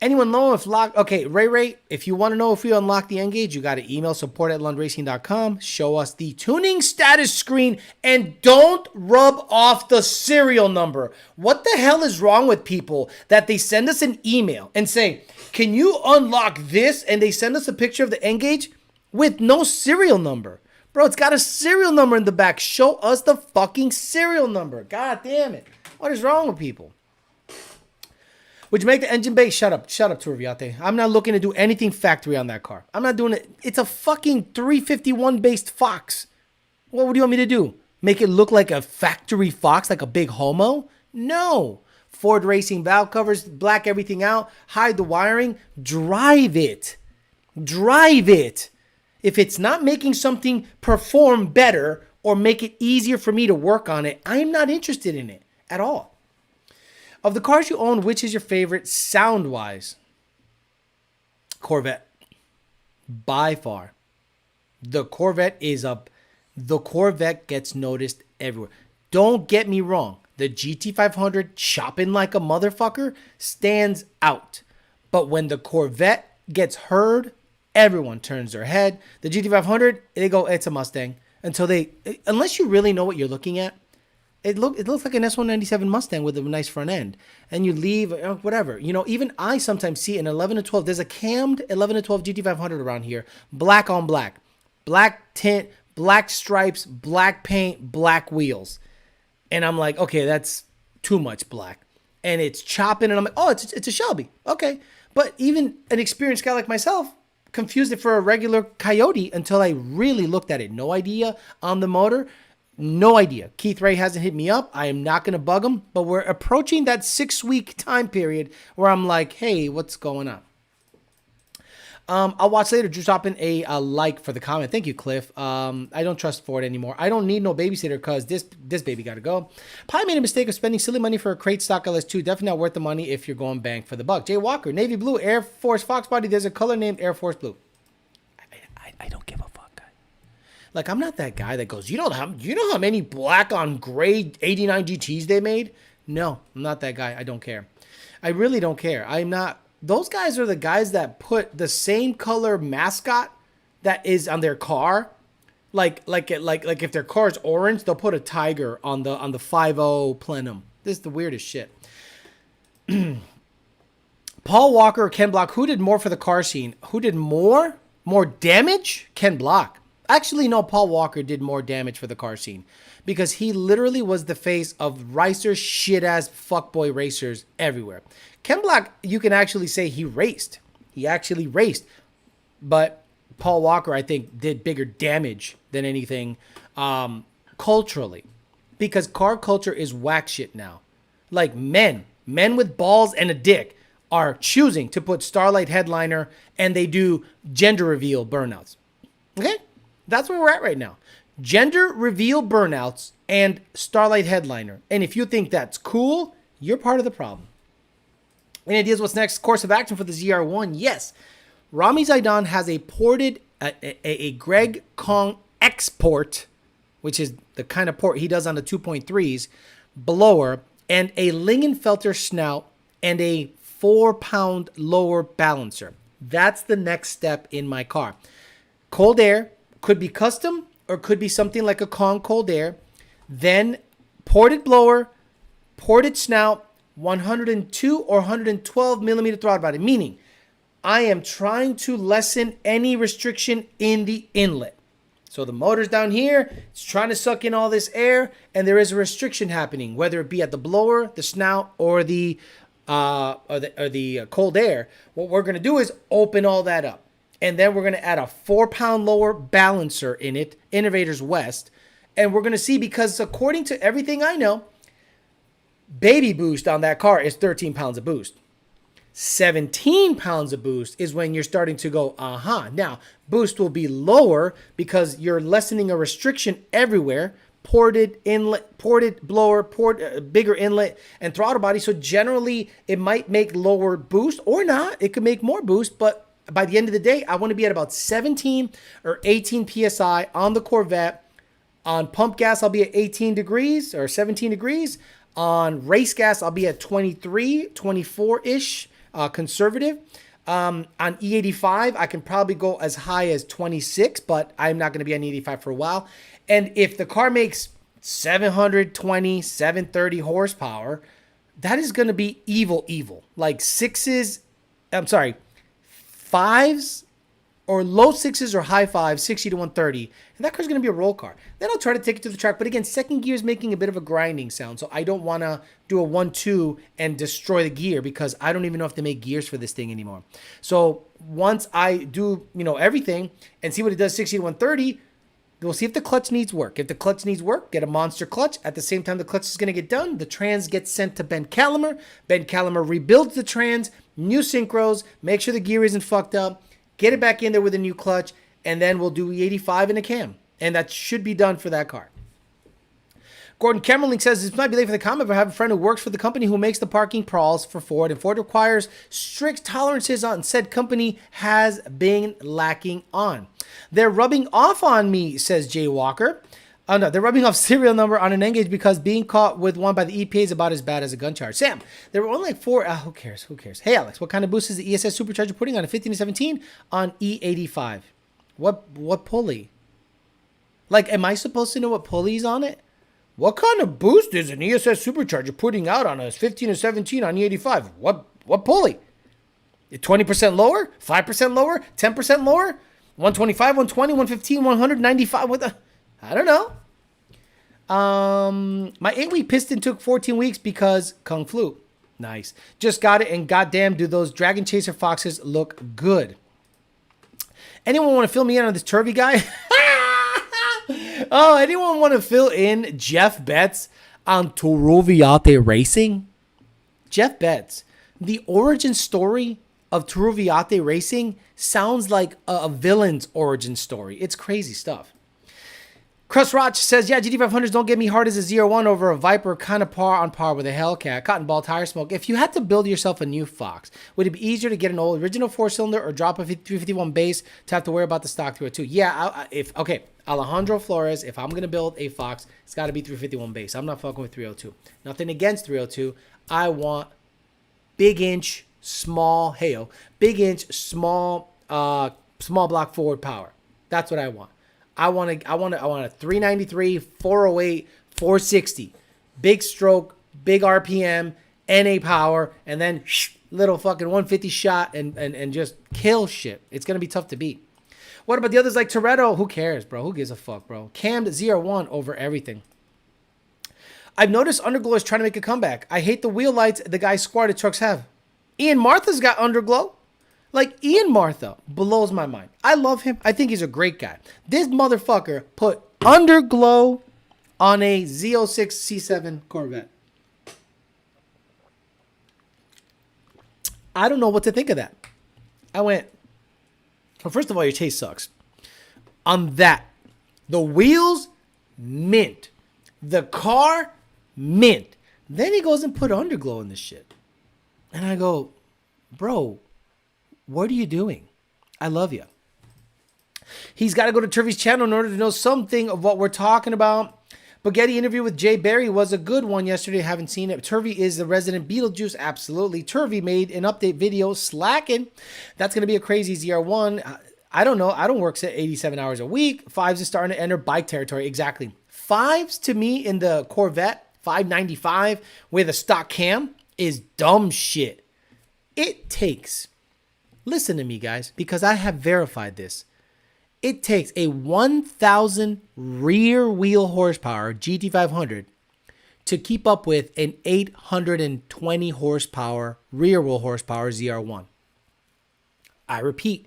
Anyone know if lock? Okay, Ray, if you want to know if we unlock the N-Gauge, you got to email support@lundracing.com. Show us the tuning status screen and don't rub off the serial number. What the hell is wrong with people that they send us an email and say, can you unlock this? And they send us a picture of the N-Gauge with no serial number. Bro, it's got a serial number in the back. Show us the fucking serial number. God damn it. What is wrong with people? Would you make the engine bay? Shut up, Turviate. I'm not looking to do anything factory on that car. I'm not doing it. It's a fucking 351 based Fox. What do you want me to do? Make it look like a factory Fox, like a big homo? No. Ford Racing valve covers, black everything out, hide the wiring, drive it. Drive it. If it's not making something perform better or make it easier for me to work on it, I'm not interested in it at all. Of the cars you own, which is your favorite sound-wise? Corvette. By far. The Corvette is up. The Corvette gets noticed everywhere. Don't get me wrong. The GT500 chopping like a motherfucker stands out. But when the Corvette gets heard, everyone turns their head. The GT500, they go, it's a Mustang. Unless you really know what you're looking at, it looks like an S197 Mustang with a nice front end. And you leave, whatever. You know, even I sometimes see an 11 to 12. There's a cammed 11 to 12 GT500 around here. Black on black. Black tint, black stripes, black paint, black wheels. And I'm like, okay, that's too much black. And it's chopping, and I'm like, oh, it's a Shelby. Okay. But even an experienced guy like myself confused it for a regular Coyote until I really looked at it. No idea on the motor. No idea. Keith Ray hasn't hit me up. I am not going to bug him, but we're approaching that 6-week time period where I'm like, hey, what's going on? I'll watch later. Just dropping a like for the comment. Thank you, Cliff. I don't trust Ford anymore. I don't need no babysitter because this baby got to go. Probably made a mistake of spending silly money for a crate stock LS2. Definitely not worth the money if you're going bang for the buck. Jay Walker, Navy Blue, Air Force Fox body. There's a color named Air Force Blue. I don't give a fuck, guy. Like, I'm not that guy that goes, you know how many black on gray 89 GTs they made? No, I'm not that guy. I don't care. I really don't care. I'm not. Those guys are the guys that put the same color mascot that is on their car. Like if their car is orange, they'll put a tiger on the 5.0 plenum. This is the weirdest shit. Paul Walker or Ken Block, who did more for the car scene? Who did more? More damage? Ken Block. Actually, no, Paul Walker did more damage for the car scene because he literally was the face of ricer shit-ass fuckboy racers everywhere. Ken Block, you can actually say he raced. He actually raced. But Paul Walker, I think, did bigger damage than anything culturally because car culture is whack shit now. Like men with balls and a dick are choosing to put Starlight headliner, and they do gender reveal burnouts. Okay? That's where we're at right now. Gender reveal burnouts and Starlight headliner. And if you think that's cool, you're part of the problem. Any ideas what's next course of action for the ZR1? Yes. Rami Zaidan has a ported, a Greg Kong export, which is the kind of port he does on the 2.3s, blower, and a Lingenfelter snout, and a 4-pound lower balancer. That's the next step in my car. Cold air could be custom or could be something like a Kong cold air. Then ported blower, ported snout, 102 or 112 millimeter throttle body, meaning I am trying to lessen any restriction in the inlet. So the motor's down here, it's trying to suck in all this air, and there is a restriction happening, whether it be at the blower, the snout, or the cold air. What we're going to do is open all that up. And then we're going to add a 4-pound lower balancer in it, Innovators West. And we're going to see, because according to everything I know, baby boost on that car is 13 pounds of boost. 17 pounds of boost is when you're starting to go, Now, boost will be lower because you're lessening a restriction everywhere. Ported inlet, ported blower, bigger inlet, and throttle body. So generally, it might make lower boost or not. It could make more boost, but by the end of the day, I want to be at about 17 or 18 PSI on the Corvette. On pump gas, I'll be at 18 degrees or 17 degrees. On race gas, I'll be at 23, 24-ish, conservative. On E85, I can probably go as high as 26, but I'm not going to be on E85 for a while. And if the car makes 720, 730 horsepower, that is going to be evil. Like fives or low sixes or high fives, 60 to 130. And that car's going to be a roll car. Then I'll try to take it to the track. But again, second gear is making a bit of a grinding sound. So I don't want to do a 1-2 and destroy the gear, because I don't even know if they make gears for this thing anymore. So once I do, everything and see what it does 60 to 130, we'll see if the clutch needs work. If the clutch needs work, get a monster clutch. At the same time the clutch is going to get done, the trans gets sent to Ben Calamer. Ben Calamer rebuilds the trans, new synchros, make sure the gear isn't fucked up, get it back in there with a new clutch, and then we'll do E85 in a cam. And that should be done for that car. Gordon Kemmerling says, this might be late for the comment, but I have a friend who works for the company who makes the parking prawls for Ford, and Ford requires strict tolerances on said company has been lacking on. They're rubbing off on me, says Jay Walker. Oh no, they're rubbing off serial number on an Engage because being caught with one by the EPA is about as bad as a gun charge. Sam, there were only like 4. Who cares? Hey Alex, what kind of boost is the ESS supercharger putting on a 15 to 17 on E85? What pulley? Like, am I supposed to know what pulley's on it? What kind of boost is an ESS supercharger putting out on a 15 or 17 on E85? What pulley? 20% lower? 5% lower? 10% lower? 125, 120, 115, 195? What the? I don't know. My 8-week piston took 14 weeks because Kung Flu. Nice. Just got it, and goddamn, do those Dragon Chaser Foxes look good. Anyone want to fill me in on this Turvey guy? Oh, anyone want to fill in Jeff Betts on Turuviate Racing? Jeff Betts, the origin story of Turuviate Racing sounds like a villain's origin story. It's crazy stuff. Crust Roch says, yeah, GT500s don't get me hard as a ZR1 over a Viper, kind of on par with a Hellcat. Cotton ball tire smoke. If you had to build yourself a new Fox, would it be easier to get an old original 4-cylinder or drop a 351 base to have to worry about the stock 302? Yeah, Alejandro Flores, if I'm going to build a Fox, it's got to be 351 base. I'm not fucking with 302. Nothing against 302. I want big inch, small, big inch, small block forward power. That's what I want. I want a 393, 408, 460, big stroke, big RPM, NA power, and then little fucking 150 shot and just kill shit. It's gonna be tough to beat. What about the others like Toretto? Who cares, bro? Who gives a fuck, bro? Cammed ZR1 over everything. I've noticed Underglow is trying to make a comeback. I hate the wheel lights the guys squatted trucks have. Ian Martha's got Underglow. Like, Ian Martha blows my mind. I love him. I think he's a great guy. This motherfucker put Underglow on a Z06 C7 Corvette. I don't know what to think of that. I went, well, first of all, your taste sucks. On that, the wheels, mint. The car, mint. Then he goes and put underglow in this shit. And I go, bro, what are you doing? I love you. He's got to go to Turvey's channel in order to know something of what we're talking about. Spaghetti interview with Jay Barry was a good one yesterday. Haven't seen it. Turvey is the resident Beetlejuice. Absolutely. Turvey made an update video slacking. That's going to be a crazy ZR1. I don't know. I don't work 87 hours a week. Fives is starting to enter bike territory. Exactly. Fives to me in the Corvette 595 with a stock cam is dumb shit. It takes, listen to me guys, because I have verified this. It takes a 1,000 rear wheel horsepower GT500 to keep up with an 820 horsepower rear wheel horsepower ZR1. I repeat,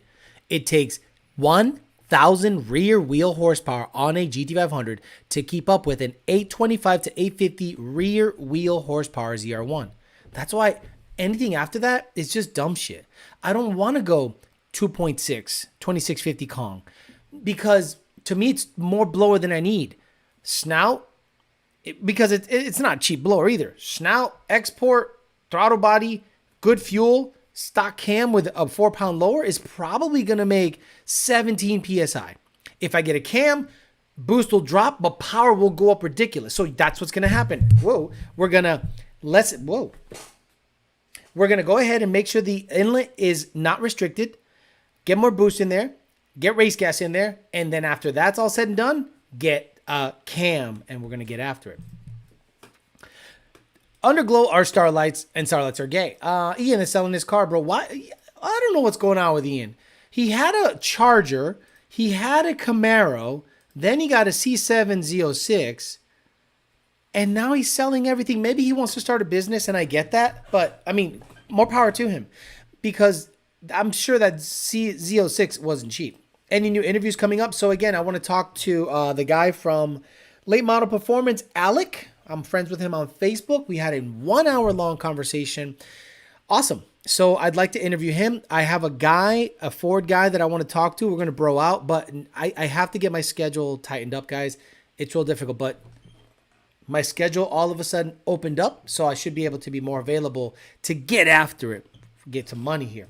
it takes 1,000 rear wheel horsepower on a GT500 to keep up with an 825 to 850 rear wheel horsepower ZR1. That's why anything after that is just dumb shit. I don't want to go 2.6, 2650 Kong, because to me it's more blower than I need. Snout, because it's not a cheap blower either. Snout, export, throttle body, good fuel, stock cam with a 4-pound lower is probably going to make 17 PSI. If I get a cam, boost will drop, but power will go up ridiculous. So that's what's going to happen. We're going to go ahead and make sure the inlet is not restricted. Get more boost in there. Get race gas in there. And then after that's all said and done, get a cam. And we're going to get after it. Underglow are starlights, and starlights are gay. Ian is selling his car, bro. Why? I don't know what's going on with Ian. He had a Charger. He had a Camaro. Then he got a C7 Z06. And now he's selling everything. Maybe he wants to start a business, and I get that. But, I mean, more power to him. Because I'm sure that Z06 wasn't cheap. Any new interviews coming up? So, again, I want to talk to the guy from Late Model Performance, Alec. I'm friends with him on Facebook. We had a 1-hour-long conversation. Awesome. So I'd like to interview him. I have a guy, a Ford guy that I want to talk to. We're going to bro out, but I have to get my schedule tightened up, guys. It's real difficult, but my schedule all of a sudden opened up, so I should be able to be more available to get after it, get some money here.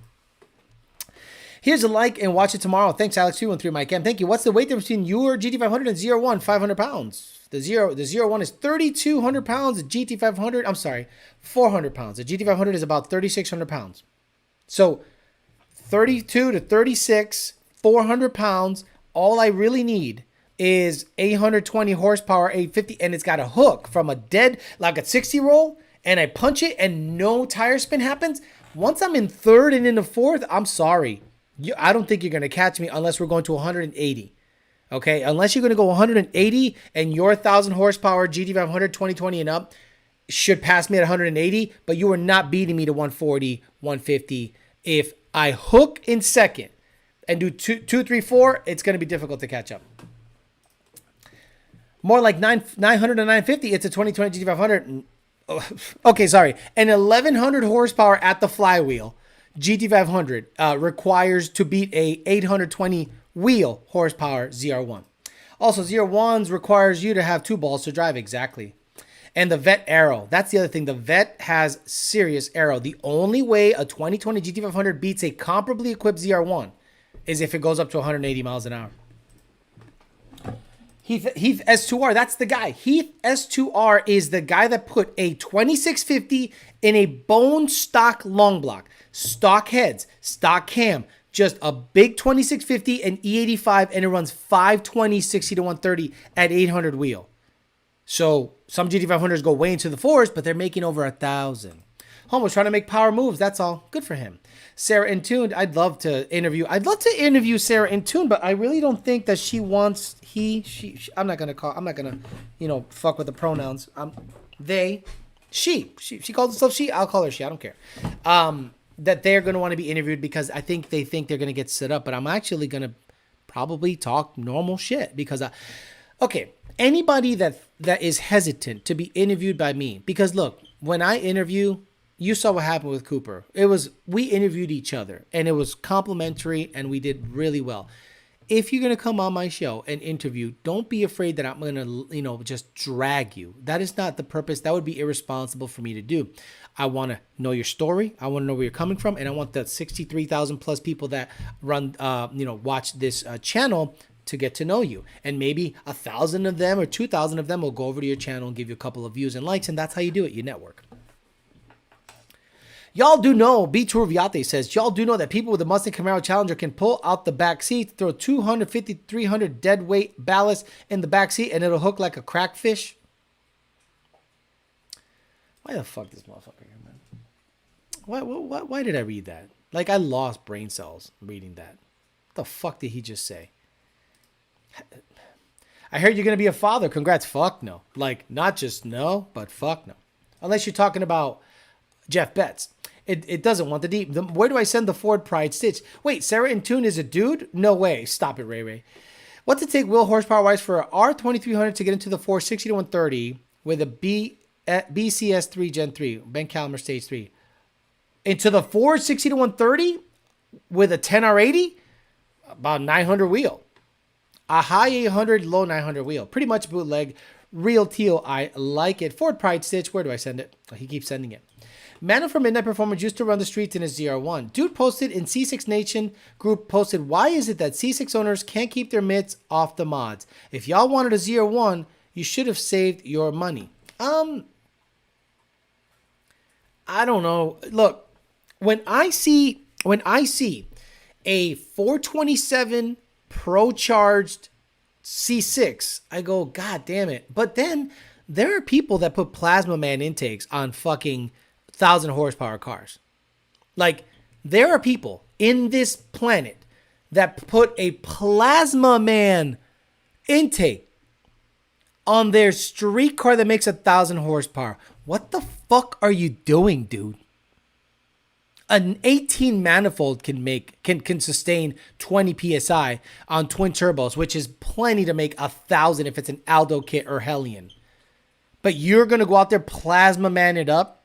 Here's a like and watch it tomorrow. Thanks, Alex213 Mike M. Thank you. What's the weight difference between your GT500 and ZR1? 500 pounds. The ZR1 is 3,200 pounds. The GT500, I'm sorry, 400 pounds. The GT500 is about 3,600 pounds. So 32 to 36, 400 pounds. All I really need is 820 horsepower, 850, and it's got a hook from a dead, like a 60 roll, and I punch it and no tire spin happens. Once I'm in third and in the fourth, I'm sorry. I don't think you're going to catch me unless we're going to 180. Okay, unless you're going to go 180 and your 1,000 horsepower GT500 2020 and up should pass me at 180, but you are not beating me to 140, 150. If I hook in second and do 2, 3, 4, it's going to be difficult to catch up. More like 900 to 950, it's a 2020 GT500. Okay, sorry. An 1,100 horsepower at the flywheel GT500 requires to beat a 820 wheel horsepower ZR1. Also, ZR1s requires you to have 2 balls to drive. Exactly. And the Vet Aero. That's the other thing. The Vet has serious aero. The only way a 2020 GT500 beats a comparably equipped ZR1 is if it goes up to 180 miles an hour. Heath S2R, that's the guy. Heath S2R is the guy that put a 2650 in a bone stock long block. Stock heads, stock cam, just a big 2650 and E85, and it runs 520, 60 to 130 at 800 wheel. So some GT500s go way into the forest, but they're making over 1,000. Homer's trying to make power moves. That's all. Good for him. Sarah Intuned, I'd love to interview Sarah Intuned, but I really don't think that she wants she. I'm not gonna fuck with the pronouns. They, she calls herself she. I'll call her she. I don't care. That they're going to want to be interviewed because I think they think they're going to get set up, but I'm actually going to probably talk normal shit because, okay, anybody that is hesitant to be interviewed by me, because look, when I interview, you saw what happened with Cooper. We interviewed each other, and it was complimentary, and we did really well. If you're going to come on my show and interview, don't be afraid that I'm going to, just drag you. That is not the purpose. That would be irresponsible for me to do. I want to know your story. I want to know where you're coming from. And I want the 63,000 plus people that run, watch this channel to get to know you. And maybe 1,000 of them or 2,000 of them will go over to your channel and give you a couple of views and likes. And that's how you do it. You network. Y'all do know, B. Turviate says, y'all do know that people with a Mustang Camaro Challenger can pull out the back seat, throw 250, 300 dead weight ballast in the back seat, and it'll hook like a crackfish. Why the fuck this motherfucker here, man? Why did I read that? Like, I lost brain cells reading that. What the fuck did he just say? I heard you're going to be a father. Congrats. Fuck no. Like, not just no, but fuck no. Unless you're talking about Jeff Betts. It doesn't want the deep. Where do I send the Ford Pride Stitch? Wait, Sarah in Tune is a dude? No way. Stop it, Ray Ray. What's it take wheel horsepower wise for a R2300 to get into the 460 to 130 with a BCS3 Gen 3, Ben Calmer Stage 3? Into the 460 to 130 with a 10R80? About 900 wheel. A high 800, low 900 wheel. Pretty much bootleg. Real teal. I like it. Ford Pride Stitch. Where do I send it? Oh, he keeps sending it. Mano from Midnight Performance used to run the streets in his ZR1. Dude posted in C6 Nation group posted, why is it that C6 owners can't keep their mitts off the mods? If y'all wanted a ZR1, you should have saved your money. I don't know. Look, when I see a 427 Pro charged C6, I go, God damn it. But then there are people that put Plasma Man intakes on fucking 1,000 horsepower cars. Like, there are people in this planet that put a Plasma Man intake on their street car that makes 1,000 horsepower. What the fuck are you doing, dude? An 18 manifold can sustain 20 psi on twin turbos, which is plenty to make 1,000 if it's an Aldo kit or Hellion. But you're gonna go out there Plasma Man it up?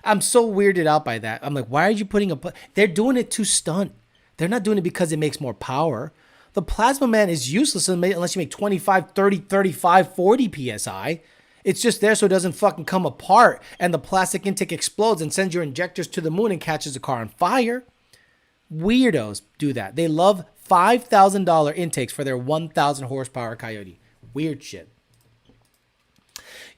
I'm so weirded out by that. I'm like, why are you putting they're doing it to stunt. They're not doing it because it makes more power. The Plasma Man is useless unless you make 25, 30, 35, 40 psi. It's just there so it doesn't fucking come apart and the plastic intake explodes and sends your injectors to the moon and catches the car on fire. Weirdos do that. They love $5,000 intakes for their 1,000 horsepower Coyote. Weird shit.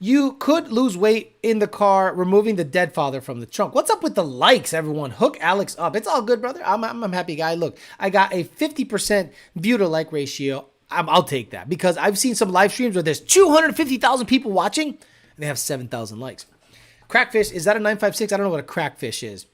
You could lose weight in the car, removing the dead father from the trunk. What's up with the likes, everyone? Hook Alex up. It's all good, brother. I'm a happy guy. Look, I got a 50% view to like ratio. I'll take that because I've seen some live streams where there's 250,000 people watching and they have 7,000 likes. Crackfish, is that a 956? I don't know what a crackfish is.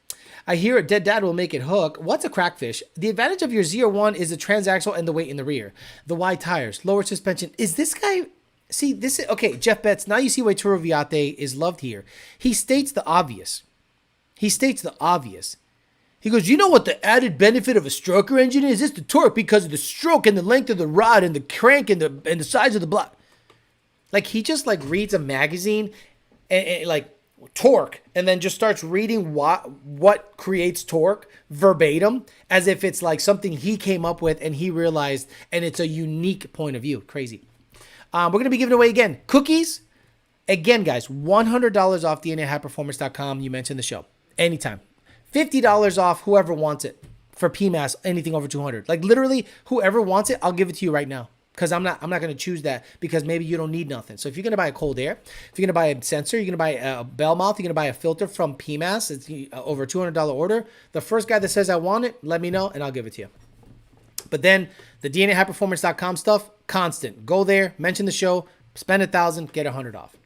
I hear a dead dad will make it hook. What's a crackfish? The advantage of your ZR1 is the transaxle and the weight in the rear. The wide tires, lower suspension. Is this guy... See, this is... Okay, Jeff Betts, now you see why Turo Viate is loved here. He states the obvious. He goes, you know what the added benefit of a stroker engine is? It's the torque because of the stroke and the length of the rod and the crank and the size of the block. Like, he just, like, reads a magazine and like, torque, and then just starts reading what creates torque verbatim as if it's, like, something he came up with and he realized, and it's a unique point of view. Crazy. We're going to be giving away, again, cookies. Again, guys, $100 off DNAHighPerformance.com. You mentioned the show. Anytime. $50 off whoever wants it for PMAS, anything over 200. Like, literally, whoever wants it, I'll give it to you right now. Because I'm not going to choose that because maybe you don't need nothing. So if you're going to buy a cold air, if you're going to buy a sensor, you're going to buy a bell mouth, you're going to buy a filter from PMAS, it's over a $200 order. The first guy that says I want it, let me know and I'll give it to you. But then the DNAHighPerformance.com stuff, constant. Go there, mention the show, spend $1,000, get $100 off.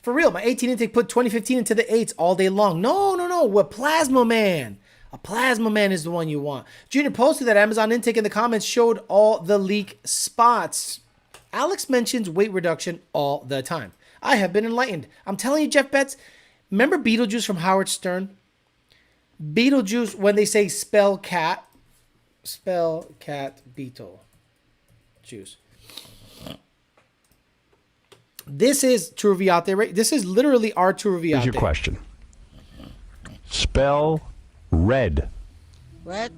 For real, my 18 intake put 2015 into the 8s all day long. No. A Plasma Man. A Plasma Man is the one you want. Junior posted that Amazon intake in the comments showed all the leak spots. Alex mentions weight reduction all the time. I have been enlightened. I'm telling you, Jeff Betts, remember Beetlejuice from Howard Stern? Beetlejuice, when they say spell cat beetle juice. This is Turuviate, right? This is literally our Turuviate. Here's your question. Spell red. Red.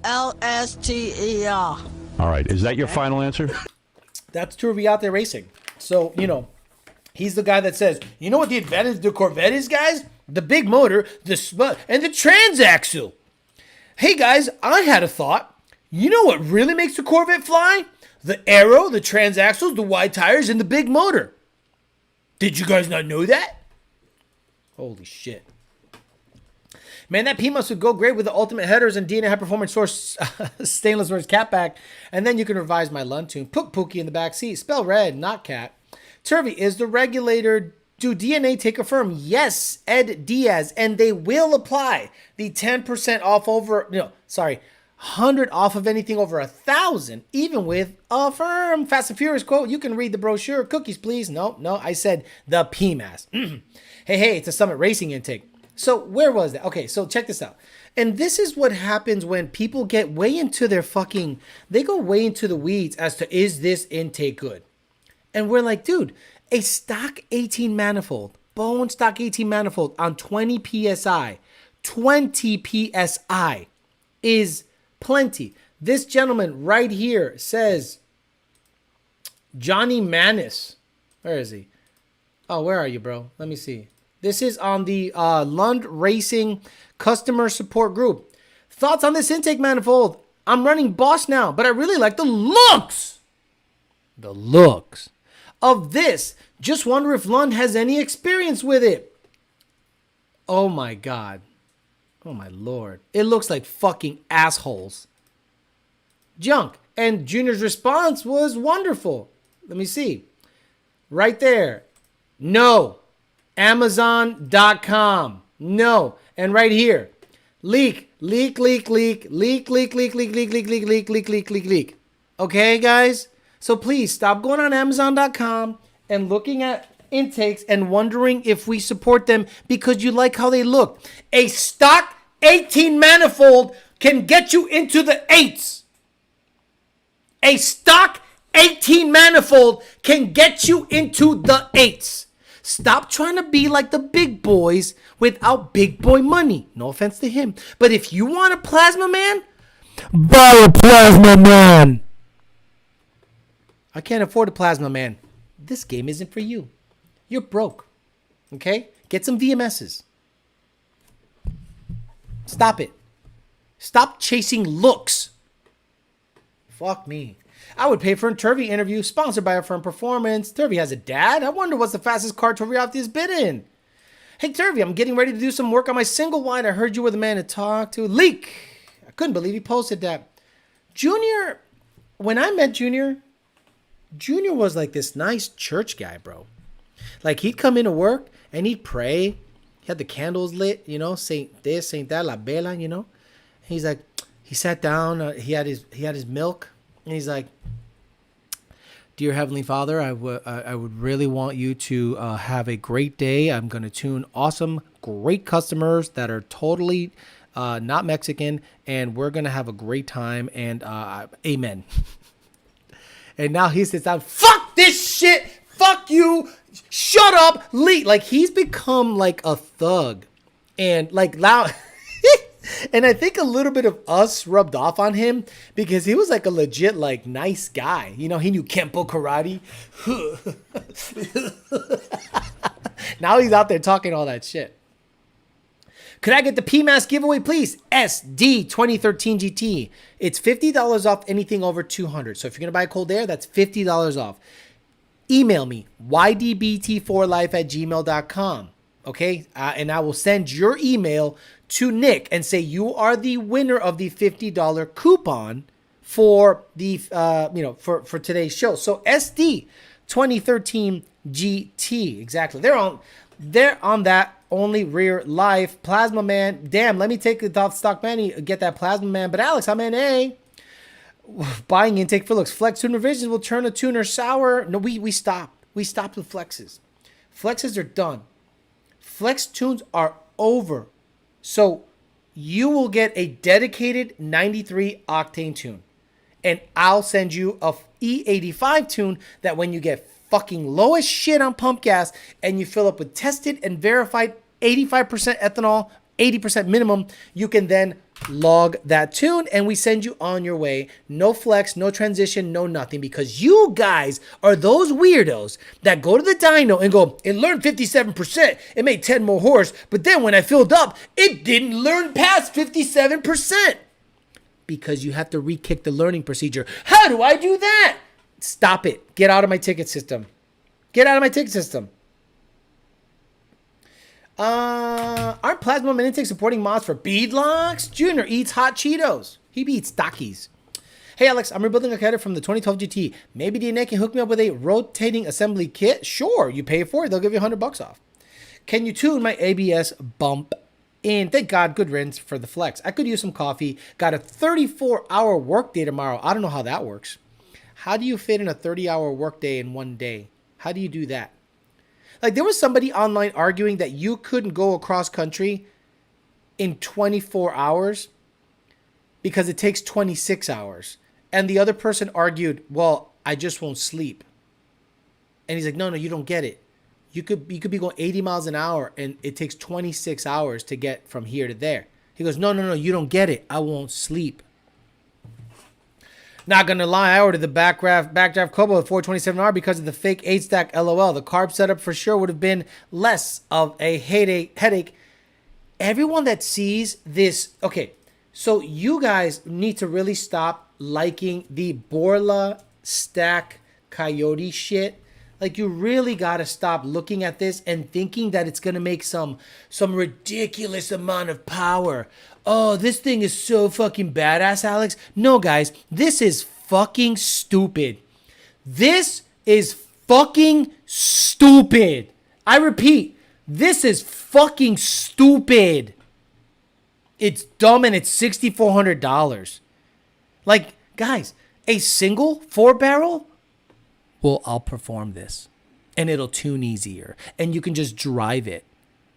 L-S-T-E-R. All right. Is that your final answer? That's Turvey out there racing. So, he's the guy that says, you know what the advantage of the Corvette is, guys? The big motor, and the transaxle. Hey, guys, I had a thought. You know what really makes the Corvette fly? The aero, the transaxles, the wide tires, and the big motor. Did you guys not know that? Holy shit. Man, that PMUS would go great with the ultimate headers and DNA High Performance Source stainless versus catback. And then you can revise my Lund tune. Put Pookie in the back seat. Spell red, not cat. Turvey, is the regulator, do DNA take a firm? Yes, Ed Diaz. And they will apply the 10% off over, 100 off of anything over 1,000, even with a firm. Fast and Furious quote, you can read the brochure. Cookies, please. No, I said the PMAS. Hey, it's a Summit Racing intake. So where was that? Okay, so check this out. And this is what happens when people get way into their they go way into the weeds as to, is this intake good? And we're like, dude, a stock 18 manifold, bone stock 18 manifold on 20 PSI, 20 PSI is plenty. This gentleman right here says, Johnny Manis. Where is he? Oh, where are you, bro? Let me see. This is on the Lund Racing customer support group. Thoughts on this intake manifold? I'm running Boss now, but I really like the looks. The looks of this. Just wonder if Lund has any experience with it. Oh my God. Oh my Lord. It looks like fucking assholes. Junk. And Junior's response was wonderful. Let me see. Right there. No. Amazon.com. No. And right here. Leak. Okay, guys? So please stop going on Amazon.com and looking at intakes and wondering if we support them because you like how they look. A stock 18 manifold can get you into the 8s. A stock 18 manifold can get you into the 8s. Stop trying to be like the big boys without big boy money. No offense to him. But if you want a plasma man, buy a plasma man. I can't afford a plasma man. This game isn't for you. You're broke. Okay? Get some VMSs. Stop it. Stop chasing looks. Fuck me. I would pay for a Turvey interview sponsored by Affirm Performance. Turvey has a dad? I wonder what's the fastest car Turvey off has been in. Hey, Turvey, I'm getting ready to do some work on my single wide. I heard you were the man to talk to. Leak. I couldn't believe he posted that. Junior, when I met Junior was like this nice church guy, bro. Like, he'd come into work and he'd pray. He had the candles lit, Saint this, Saint that, la vela, He's like, he sat down, he had his milk, and he's like, Dear Heavenly Father, I would really want you to have a great day. I'm going to tune awesome, great customers that are totally not Mexican, and we're going to have a great time, and amen. And now he sits down, fuck this shit, fuck you, shut up, leave. Like, he's become like a thug, and like loud. And I think a little bit of us rubbed off on him because he was like a legit, like, nice guy. He knew Kempo karate. Now he's out there talking all that shit. Could I get the PMAS giveaway, please? SD 2013 GT. It's $50 off anything over $200. So if you're going to buy a Cold Air, that's $50 off. Email me, ydbt4life@gmail.com. Okay? And I will send your email to Nick and say you are the winner of the $50 coupon for the for today's show. So SD 2013 GT, exactly. They're on that only rear life plasma man. Damn, let me take it off stock man, get that plasma man. But Alex, I'm in A. Buying intake for looks. Flex tune revisions will turn a tuner sour. No, we stopped. We stopped with flexes. Flexes are done. Flex tunes are over. So you will get a dedicated 93 octane tune. And I'll send you a E85 tune that when you get fucking lowest shit on pump gas and you fill up with tested and verified 85% ethanol 80% minimum, you can then log that tune and we send you on your way. No flex, no transition, no nothing, because you guys are those weirdos that go to the dyno and go, it learned 57%, it made 10 more horse, but then when I filled up, it didn't learn past 57%. Because you have to re-kick the learning procedure. How do I do that? Stop it. Get out of my ticket system. Get out of my ticket system. Aren't Plasma and Intake supporting mods for beadlocks? Junior eats hot Cheetos. He eats Takis. Hey Alex, I'm rebuilding a Cutter from the 2012 GT. Maybe DNA can hook me up with a rotating assembly kit? Sure, you pay for it. They'll give you $100 off. Can you tune my ABS bump in? Thank God, good riddance for the flex. I could use some coffee. Got a 34-hour workday tomorrow. I don't know how that works. How do you fit in a 30-hour workday in one day? How do you do that? Like, there was somebody online arguing that you couldn't go across country in 24 hours because it takes 26 hours. And the other person argued, well, I just won't sleep. And he's like, no, you don't get it. You could be going 80 miles an hour and it takes 26 hours to get from here to there. He goes, no, you don't get it. I won't sleep. Not gonna lie, I ordered the backdraft Kobo at 427R because of the fake 8-stack LOL. The carb setup for sure would have been less of a headache. Everyone that sees this, okay, so you guys need to really stop liking the Borla stack Coyote shit. Like, you really gotta stop looking at this and thinking that it's gonna make some ridiculous amount of power. Oh, this thing is so fucking badass, Alex. No, guys, this is fucking stupid. This is fucking stupid. I repeat, this is fucking stupid. It's dumb and it's $6,400. Like, guys, a single 4-barrel will outperform this. And it'll tune easier. And you can just drive it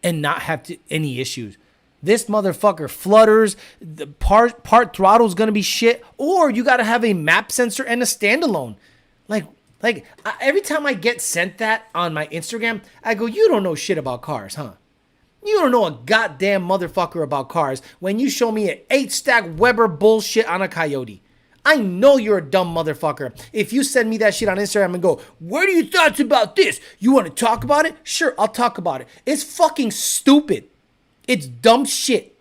and not have any issues. This motherfucker flutters. The part throttle is gonna be shit, or you gotta have a map sensor and a standalone. Every time I get sent that on my Instagram, I go, "You don't know shit about cars, huh? You don't know a goddamn motherfucker about cars when you show me an 8-stack Weber bullshit on a Coyote. I know you're a dumb motherfucker. If you send me that shit on Instagram and go, what are your thoughts about this? You want to talk about it? Sure, I'll talk about it. It's fucking stupid. It's dumb shit.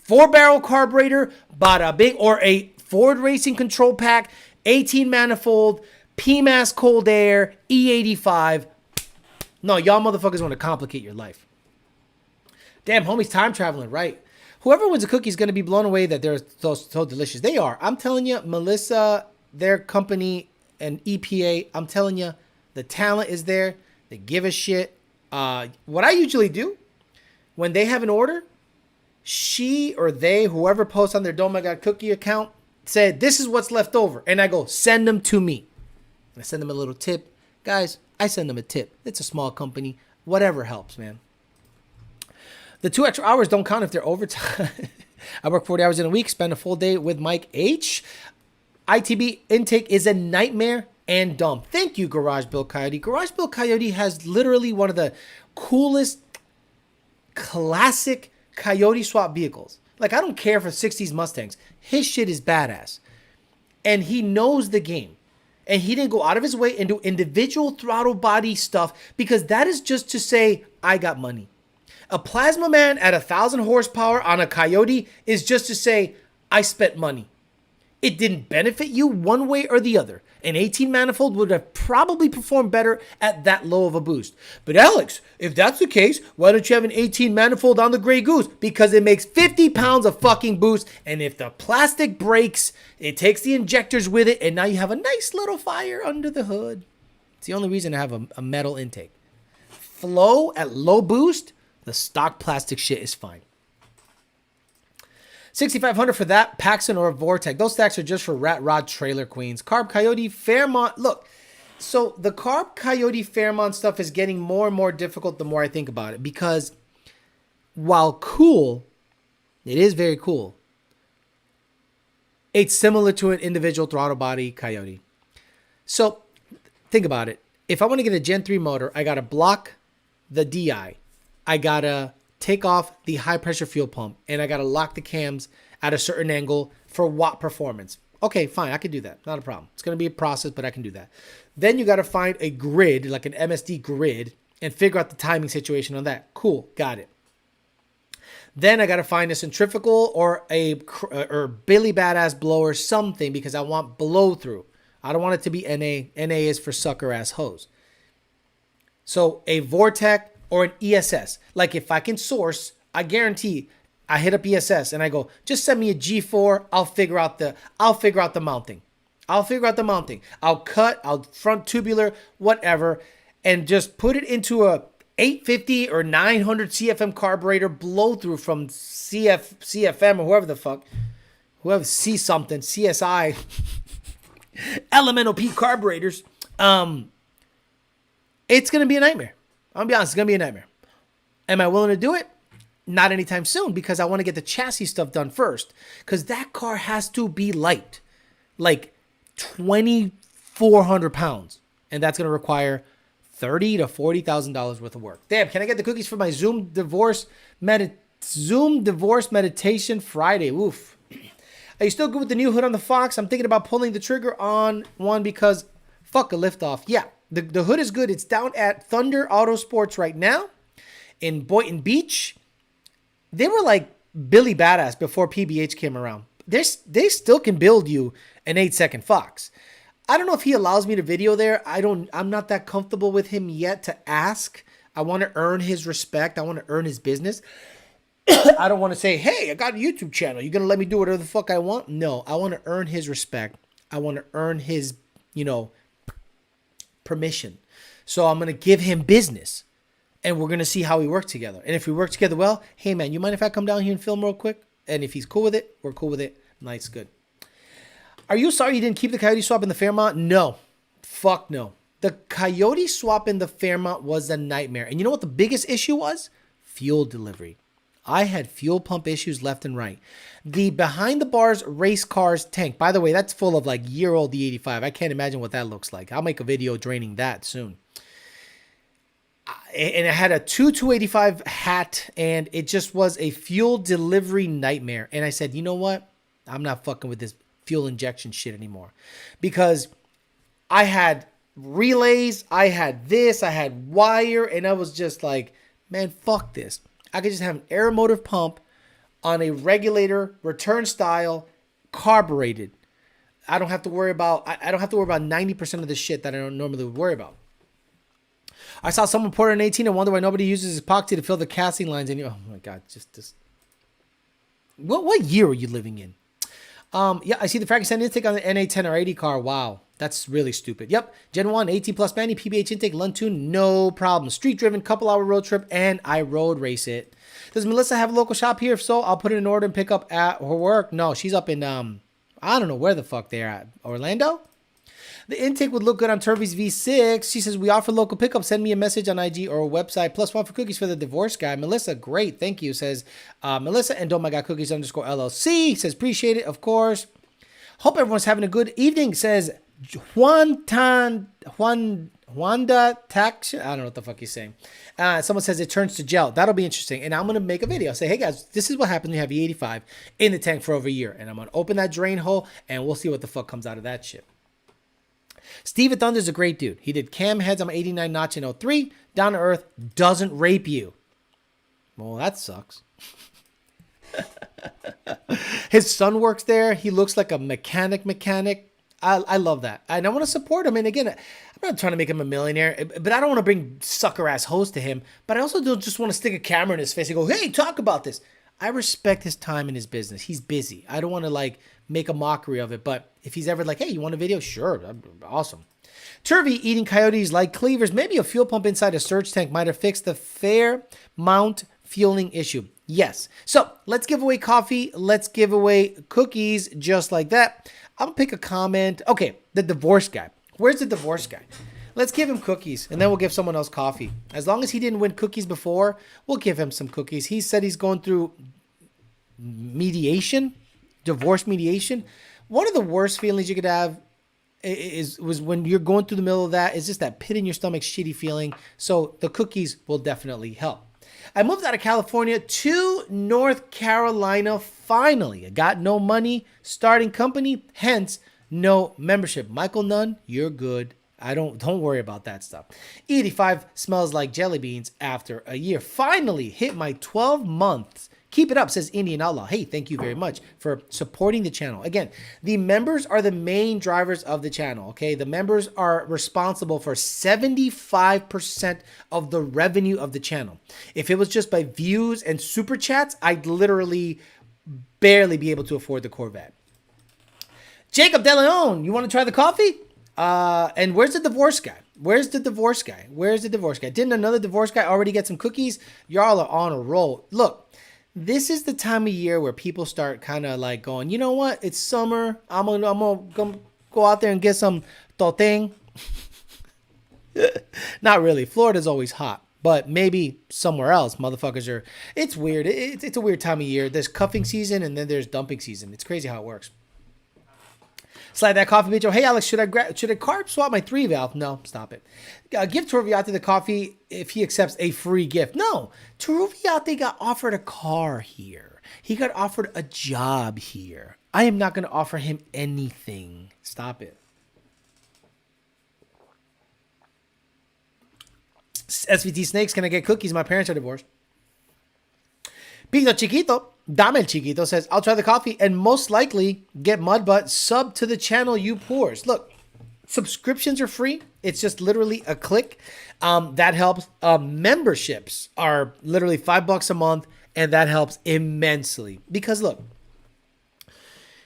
4-barrel carburetor, bada bing, or a Ford Racing control pack, 18 manifold, PMAS cold air, E85. No, y'all motherfuckers want to complicate your life. Damn, homie's time traveling, right? Whoever wins a cookie is going to be blown away that they're so delicious. They are. I'm telling you, Melissa, their company, and EPA, I'm telling you, the talent is there. They give a shit. What I usually do, when they have an order, she or they, whoever posts on their Don't My God Cookie account, said, this is what's left over. And I go, send them to me. And I send them a little tip. Guys, I send them a tip. It's a small company. Whatever helps, man. The 2 extra hours don't count if they're overtime. I work 40 hours in a week, spend a full day with Mike H. ITB intake is a nightmare and dumb. Thank you, Garage Built Coyote. Garage Built Coyote has literally one of the coolest classic Coyote swap vehicles. Like, I don't care for 60s Mustangs. His shit is badass. And he knows the game. And he didn't go out of his way and do individual throttle body stuff because that is just to say, I got money. A Plasma Man at 1,000 horsepower on a Coyote is just to say, I spent money. It didn't benefit you one way or the other. An 18 manifold would have probably performed better at that low of a boost. But Alex, if that's the case, why don't you have an 18 manifold on the Grey Goose? Because it makes 50 pounds of fucking boost. And if the plastic breaks, it takes the injectors with it. And now you have a nice little fire under the hood. It's the only reason to have a metal intake. Flow at low boost, the stock plastic shit is fine. 6,500 for that, Paxson or Vortec. Those stacks are just for Rat Rod Trailer Queens. Carb Coyote, Fairmont. Look, so the Carb Coyote Fairmont stuff is getting more and more difficult the more I think about it. Because while cool, it is very cool. It's similar to an individual throttle body Coyote. So think about it. If I want to get a Gen 3 motor, I got to block the DI. I got to take off the high pressure fuel pump and I got to lock the cams at a certain angle for watt performance. Okay, fine. I can do that. Not a problem. It's going to be a process, but I can do that. Then you got to find a grid, like an MSD grid, and figure out the timing situation on that. Cool. Got it. Then I got to find a centrifugal or Billy Badass blower, something, because I want blow through. I don't want it to be NA. NA is for sucker ass hose. So a Vortec or an ESS. Like if I can source, I guarantee I hit up ESS and I go, just send me a G4. I'll figure out the mounting. I'll front tubular, whatever, and just put it into a 850 or 900 CFM carburetor, blow through from CFM or whoever sees something, CSI, Elemental P carburetors. It's going to be a nightmare. I'm going to be honest, it's going to be a nightmare. Am I willing to do it? Not anytime soon, because I want to get the chassis stuff done first, because that car has to be light, like 2,400 pounds, and that's going to require $30,000 to $40,000 worth of work. Damn, can I get the cookies for my Zoom divorce meditation Friday? Oof. Are you still good with the new hood on the Fox? I'm thinking about pulling the trigger on one because fuck a liftoff. Yeah, the hood is good. It's down at Thunder Auto Sports right now in Boynton Beach. They were like Billy Badass before PBH came around. They still can build you an 8-second Fox. I don't know if he allows me to video there. I'm not that comfortable with him yet to ask. I want to earn his respect. I want to earn his business. I don't want to say, hey, I got a YouTube channel. You're going to let me do whatever the fuck I want? No, I want to earn his respect. I want to earn his, permission. So I'm going to give him business. And we're going to see how we work together. And if we work together well, hey, man, you mind if I come down here and film real quick? And if he's cool with it, we're cool with it. Nice, good. Are you sorry you didn't keep the Coyote swap in the Fairmont? No. Fuck no. The Coyote swap in the Fairmont was a nightmare. And you know what the biggest issue was? Fuel delivery. I had fuel pump issues left and right. The behind the bars race cars tank, by the way, that's full of like year-old E85. I can't imagine what that looks like. I'll make a video draining that soon. And it had a 285 hat, and it just was a fuel delivery nightmare. And I said, you know what? I'm not fucking with this fuel injection shit anymore, because I had relays, I had this, I had wire, and I was just like, man, fuck this. I could just have an air motive pump on a regulator, return style, carbureted. I don't have to worry about 90% of the shit that I don't normally worry about. I saw someone put an 18 and wonder why nobody uses epoxy to fill the casting lines. And oh my God, just what year are you living in? Yeah, I see the Frankenstein intake on the NA10 or 80 car. Wow, that's really stupid. Yep, Gen 1, 18 plus Manny, PBH intake, Lund tune, no problem. Street driven, couple hour road trip, and I road race it. Does Melissa have a local shop here? If so, I'll put it in order and pick up at her work. No, she's up in, I don't know where the fuck they're at. Orlando? The intake would look good on Turvey's V6. She says, we offer local pickup. Send me a message on IG or website. +1 for cookies for the divorce guy. Melissa, great. Thank you. Says Melissa and Don't My God Cookies _LLC. Says, appreciate it, of course. Hope everyone's having a good evening. Says Wanda Tax. I don't know what the fuck he's saying. Someone says it turns to gel. That'll be interesting. And I'm going to make a video. Say, hey guys, this is what happens when you have E85 in the tank for over a year. And I'm going to open that drain hole and we'll see what the fuck comes out of that shit. Steve at Thunder's a great dude. He did cam heads on my 89 notch in 03. Down to earth, doesn't rape you. Well, that sucks. His son works there. He looks like a mechanic. I love that. And I want to support him. And again, I'm not trying to make him a millionaire, but I don't want to bring sucker ass hoes to him. But I also don't just want to stick a camera in his face and go, hey, talk about this. I respect his time and his business. He's busy. I don't want to like make a mockery of it. But if he's ever like, hey, you want a video? Sure. Awesome. Turvey eating coyotes like cleavers. Maybe a fuel pump inside a surge tank might have fixed the Fairmount fueling issue. Yes. So let's give away coffee. Let's give away cookies just like that. I'll pick a comment. Okay. The divorce guy. Where's the divorce guy? Let's give him cookies, and then we'll give someone else coffee. As long as he didn't win cookies before, we'll give him some cookies. He said he's going through mediation, divorce mediation. One of the worst feelings you could have was when you're going through the middle of that, is just that pit in your stomach, shitty feeling. So the cookies will definitely help. I moved out of California to North Carolina finally. I got no money, starting company, hence no membership. Michael Nunn, you're good. Don't worry about that stuff. 85 smells like jelly beans after a year. Finally hit my 12 months. Keep it up, says Indian Outlaw. Hey, thank you very much for supporting the channel. Again, the members are the main drivers of the channel, okay? The members are responsible for 75% of the revenue of the channel. If it was just by views and super chats, I'd literally barely be able to afford the Corvette. Jacob De Leon, you want to try the coffee? And where's the divorce guy? Where's the divorce guy? Where's the divorce guy? Didn't another divorce guy already get some cookies? Y'all are on a roll. Look. This is the time of year where people start kind of like going, you know what? It's summer. I'm gonna go out there and get some toteng. Not really. Florida's always hot, but maybe somewhere else, motherfuckers are. It's weird. It's a weird time of year. There's cuffing season and then there's dumping season. It's crazy how it works. Slide that coffee, bitch. Oh, hey, Alex, should I carb swap my 3-valve? No, stop it. Give Torviate the coffee if he accepts a free gift. No, Torviate got offered a car here. He got offered a job here. I am not going to offer him anything. Stop it. SVT Snakes, can I get cookies? My parents are divorced. Pito Chiquito, Dame el Chiquito says, I'll try the coffee and most likely get Mudbutt sub to the channel you pours. Look, subscriptions are free. It's just literally a click. That helps. Memberships are literally $5 a month, and that helps immensely. Because look,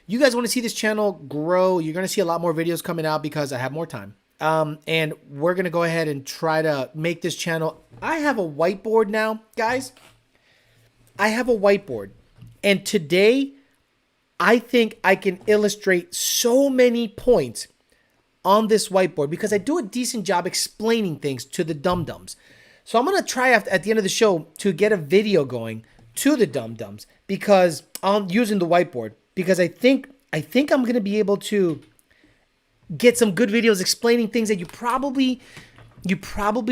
you guys want to see this channel grow. You're going to see a lot more videos coming out because I have more time. And we're going to go ahead and try to make this channel. I have a whiteboard now, guys. I have a whiteboard. And today, I think I can illustrate so many points on this whiteboard because I do a decent job explaining things to the dum-dums. So I'm going to try at the end of the show to get a video going to the dum-dums because I'm using the whiteboard because I think I'm going to be able to get some good videos explaining things that you probably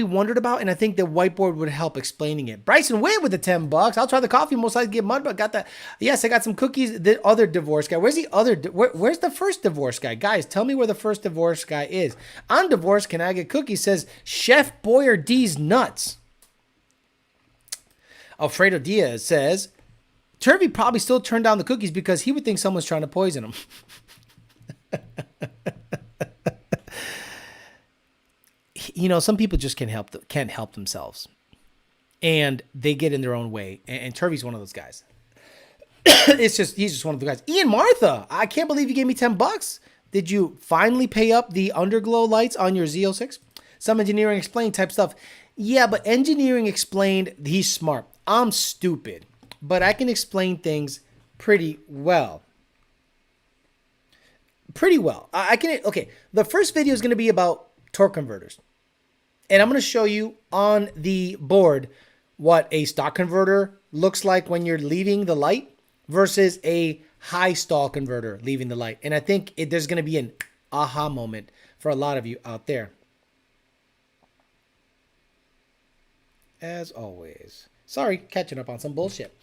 wondered about, and I think the whiteboard would help explaining it. Bryson Witt with the $10. I'll try the coffee. Most likely get mud, but got that. Yes, I got some cookies. The other divorce guy. Where's the other? Where's the first divorce guy? Guys, tell me where the first divorce guy is. I'm divorced. Can I get cookies? Says Chef Boyer D's nuts. Alfredo Diaz says Turvey probably still turned down the cookies because he would think someone's trying to poison him. You know, some people just can't help themselves, and they get in their own way. And Turvey's one of those guys. He's just one of the guys. Ian Martha, I can't believe you gave me $10. Did you finally pay up the underglow lights on your Z06? Some engineering explained type stuff. Yeah, but engineering explained. He's smart. I'm stupid, but I can explain things pretty well. I can. Okay, the first video is going to be about torque converters. And I'm going to show you on the board what a stock converter looks like when you're leaving the light versus a high stall converter leaving the light. And I think there's going to be an aha moment for a lot of you out there. As always. Sorry, catching up on some bullshit.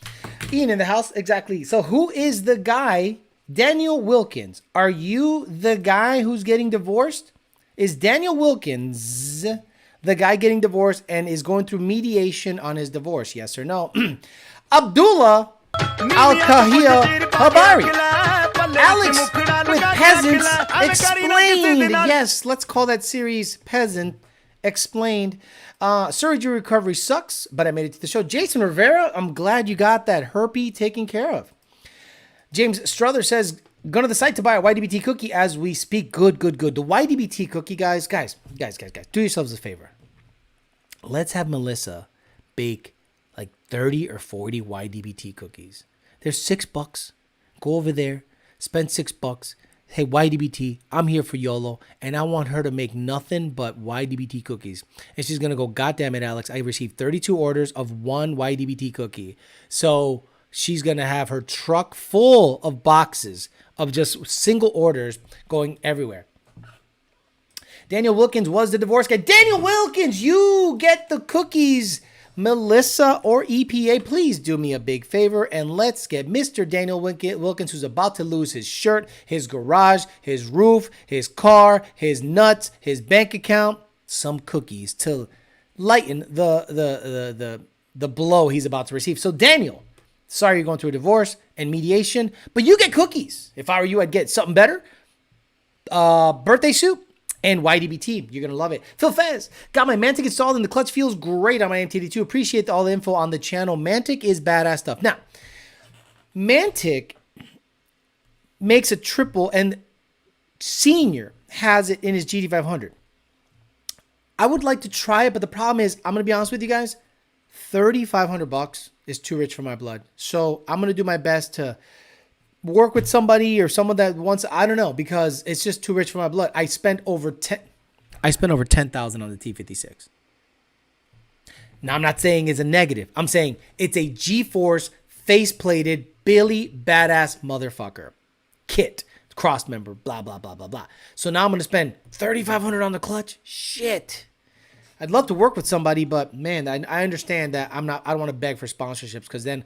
Ian in the house, exactly. So who is the guy? Daniel Wilkins. Are you the guy who's getting divorced? Is Daniel Wilkins the guy getting divorced and is going through mediation on his divorce? Yes or no? Abdullah Al-Kahia Habari. Alex with Peasants Explained. Yes, let's call that series Peasant Explained. Surgery recovery sucks, but I made it to the show. Jason Rivera, I'm glad you got that herpes taken care of. James Strother says, go to the site to buy a YDBT cookie as we speak. Good. The YDBT cookie, guys, do yourselves a favor. Let's have Melissa bake like 30 or 40 YDBT cookies. They're $6. Go over there, spend $6. Hey, YDBT, I'm here for YOLO, and I want her to make nothing but YDBT cookies. And she's going to go, God damn it, Alex, I received 32 orders of one YDBT cookie. So she's going to have her truck full of boxes of just single orders going everywhere. Daniel Wilkins was the divorce guy. Daniel Wilkins, you get the cookies Melissa or EPA, please do me a big favor and let's get Mr. Daniel Wilkins, who's about to lose his shirt, his garage, his roof, his car, his nuts, his bank account, some cookies to lighten the blow he's about to receive. So Daniel, sorry you're going through a divorce and mediation, but you get cookies. If I were you, I'd get something better. Birthday soup. And YDBT, you're going to love it. Phil Fez, got my Mantic installed and the clutch feels great on my MTD2. Appreciate all the info on the channel. Mantic is badass stuff. Now, Mantic makes a triple and Senior has it in his GT500. I would like to try it, but the problem is, I'm going to be honest with you guys, $3,500 is too rich for my blood. So I'm going to do my best to work with somebody or someone that wants, I don't know, because it's just too rich for my blood. I spent over $10,000 on the T56. Now, I'm not saying it's a negative. I'm saying it's a G-Force face-plated Billy badass motherfucker kit, cross member, blah, blah, blah, blah, blah. So now I'm going to spend $3,500 on the clutch. Shit. I'd love to work with somebody, but man, I understand that I don't want to beg for sponsorships because then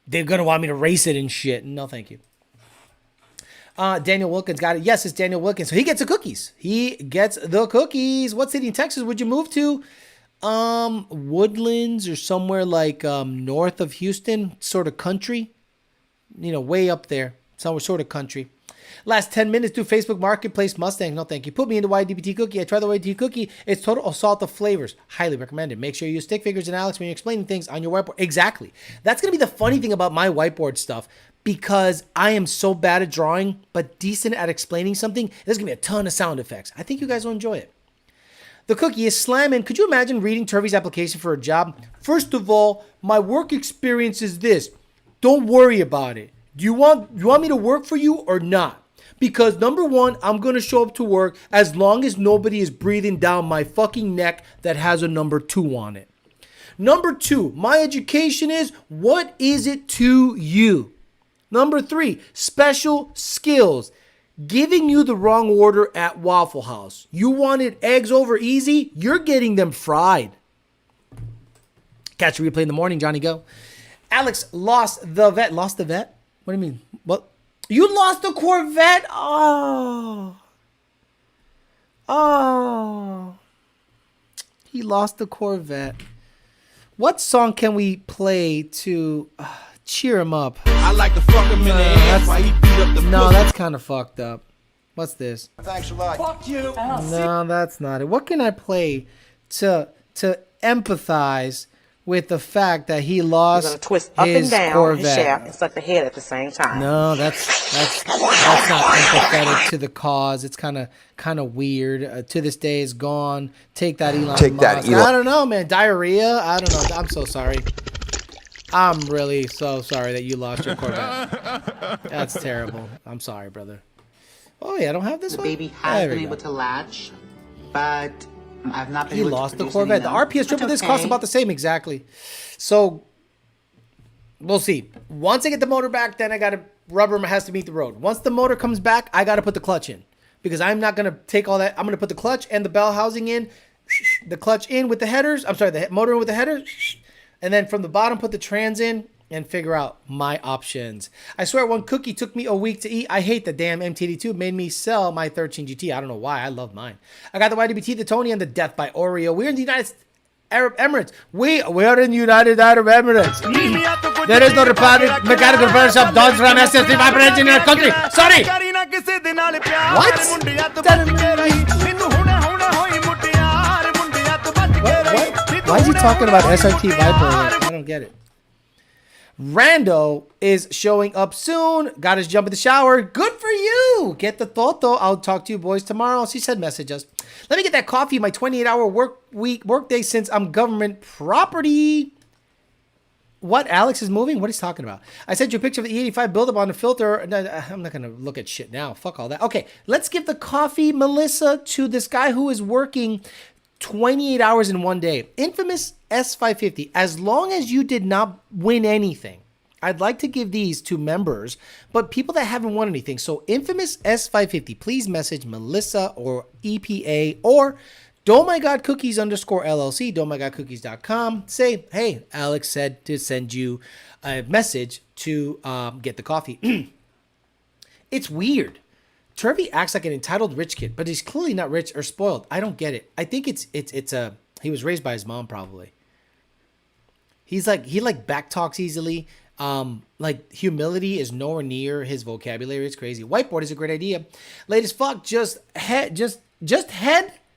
they're going to want me to race it and shit. No, thank you. Daniel Wilkins got it. Yes, it's Daniel Wilkins. So he gets the cookies. He gets the cookies. What city in Texas would you move to? Woodlands or somewhere like north of Houston, sort of country. You know, way up there. Somewhere sort of country. Last 10 minutes, do Facebook Marketplace Mustang. No, thank you. Put me in the YDBT cookie. I tried the YDBT cookie. It's total assault of flavors. Highly recommended. Make sure you use stick figures and Alex when you're explaining things on your whiteboard. Exactly. That's going to be the funny thing about my whiteboard stuff because I am so bad at drawing, but decent at explaining something. There's going to be a ton of sound effects. I think you guys will enjoy it. The cookie is slamming. Could you imagine reading Turvey's application for a job? First of all, my work experience is this. Don't worry about it. Do you want me to work for you or not? Because number one, I'm going to show up to work as long as nobody is breathing down my fucking neck that has a number 2 on it. Number 2, my education is, what is it to you? Number 3, special skills. Giving you the wrong order at Waffle House. You wanted eggs over easy, you're getting them fried. Catch a replay in the morning, Johnny Go. Alex lost the vet. Lost the vet? What do you mean? What? You lost the Corvette? Oh. He lost the Corvette. What song can we play to cheer him up? I like to fuck him in the ass while he beat up the pussy. That's kind of fucked up. What's this? Thanks a lot. Fuck you. No, that's not it. What can I play to empathize with the fact that he lost You're gonna twist up his and down Corvette? his shaft and suck the head at the same time. No, that's not empathetic to the cause. It's kind of weird. To this day is gone. Take that, Elon Musk. I don't know, man. Diarrhea. I don't know. I'm so sorry. I'm really so sorry that you lost your Corvette. That's terrible. I'm sorry, brother. Oh yeah, I don't have this The one. baby has There we been go. able to latch, but I've not been He able to lost the produce Corvette. any The of them. RPS triple That's disc costs okay. about the same exactly. So we'll see. Once I get the motor back, then I got to rubber has to meet the road. Once the motor comes back, I got to put the clutch in because I'm not going to take all that. I'm going to put the clutch and the bell housing in, the clutch in with the headers. I'm sorry, the motor in with the headers, and then from the bottom put the trans in and figure out my options. I swear one cookie took me a week to eat. I hate the damn MTD2. Made me sell my 13 GT. I don't know why. I love mine. I got the YDBT, the Tony, and the Death by Oreo. We're in the United Arab Emirates. We are in the United Arab Emirates. There is no republic, mechanical repair shop, Dodge Ram SS35 engine in our country. Sorry. What? Why is he talking about SRT Viper? I don't get it. Rando is showing up soon. Got his jump in the shower. Good for you. Get the toto. I'll talk to you boys tomorrow. She said message us. Let me get that coffee. My 28-hour work day since I'm government property. What? Alex is moving? What he's talking about? I sent you a picture of the E85 buildup on the filter. I'm not going to look at shit now. Fuck all that. Okay, let's give the coffee, Melissa, to this guy who is working 28 hours in one day. Infamous S550. As long as you did not win anything, I'd like to give these to members, but people that haven't won anything. So Infamous S550, please message Melissa or EPA or Don't My God Cookies _LLC, don'tmygodcookies.com. Say, hey, Alex said to send you a message to get the coffee. It's weird. Trevi acts like an entitled rich kid, but he's clearly not rich or spoiled. I don't get it. I think he was raised by his mom probably. He backtalks easily. Like humility is nowhere near his vocabulary. It's crazy. Whiteboard is a great idea. Late as fuck. Just head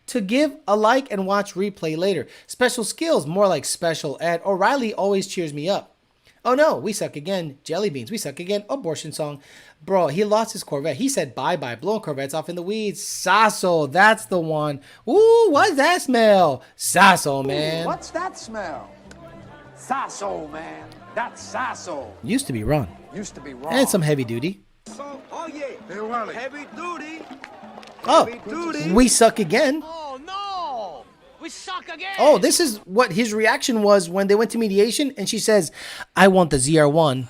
to give a like and watch replay later. Special skills, more like special ed. O'Reilly always cheers me up. Oh no, we suck again. Jelly beans, we suck again. Abortion song. Bro, he lost his Corvette. He said bye-bye. Blowing Corvettes off in the weeds. Sasso, that's the one. Ooh, what's that smell? Sasso, man. What's that smell? Sasso, man. That's Sasso. Used to be Ron. Used to be wrong. And some heavy duty. Oh yeah, hey, Wally. Heavy duty. Oh, Heavy duty. we suck again. Oh, no. We suck again. Oh, this is what his reaction was when they went to mediation, and she says, I want the ZR1.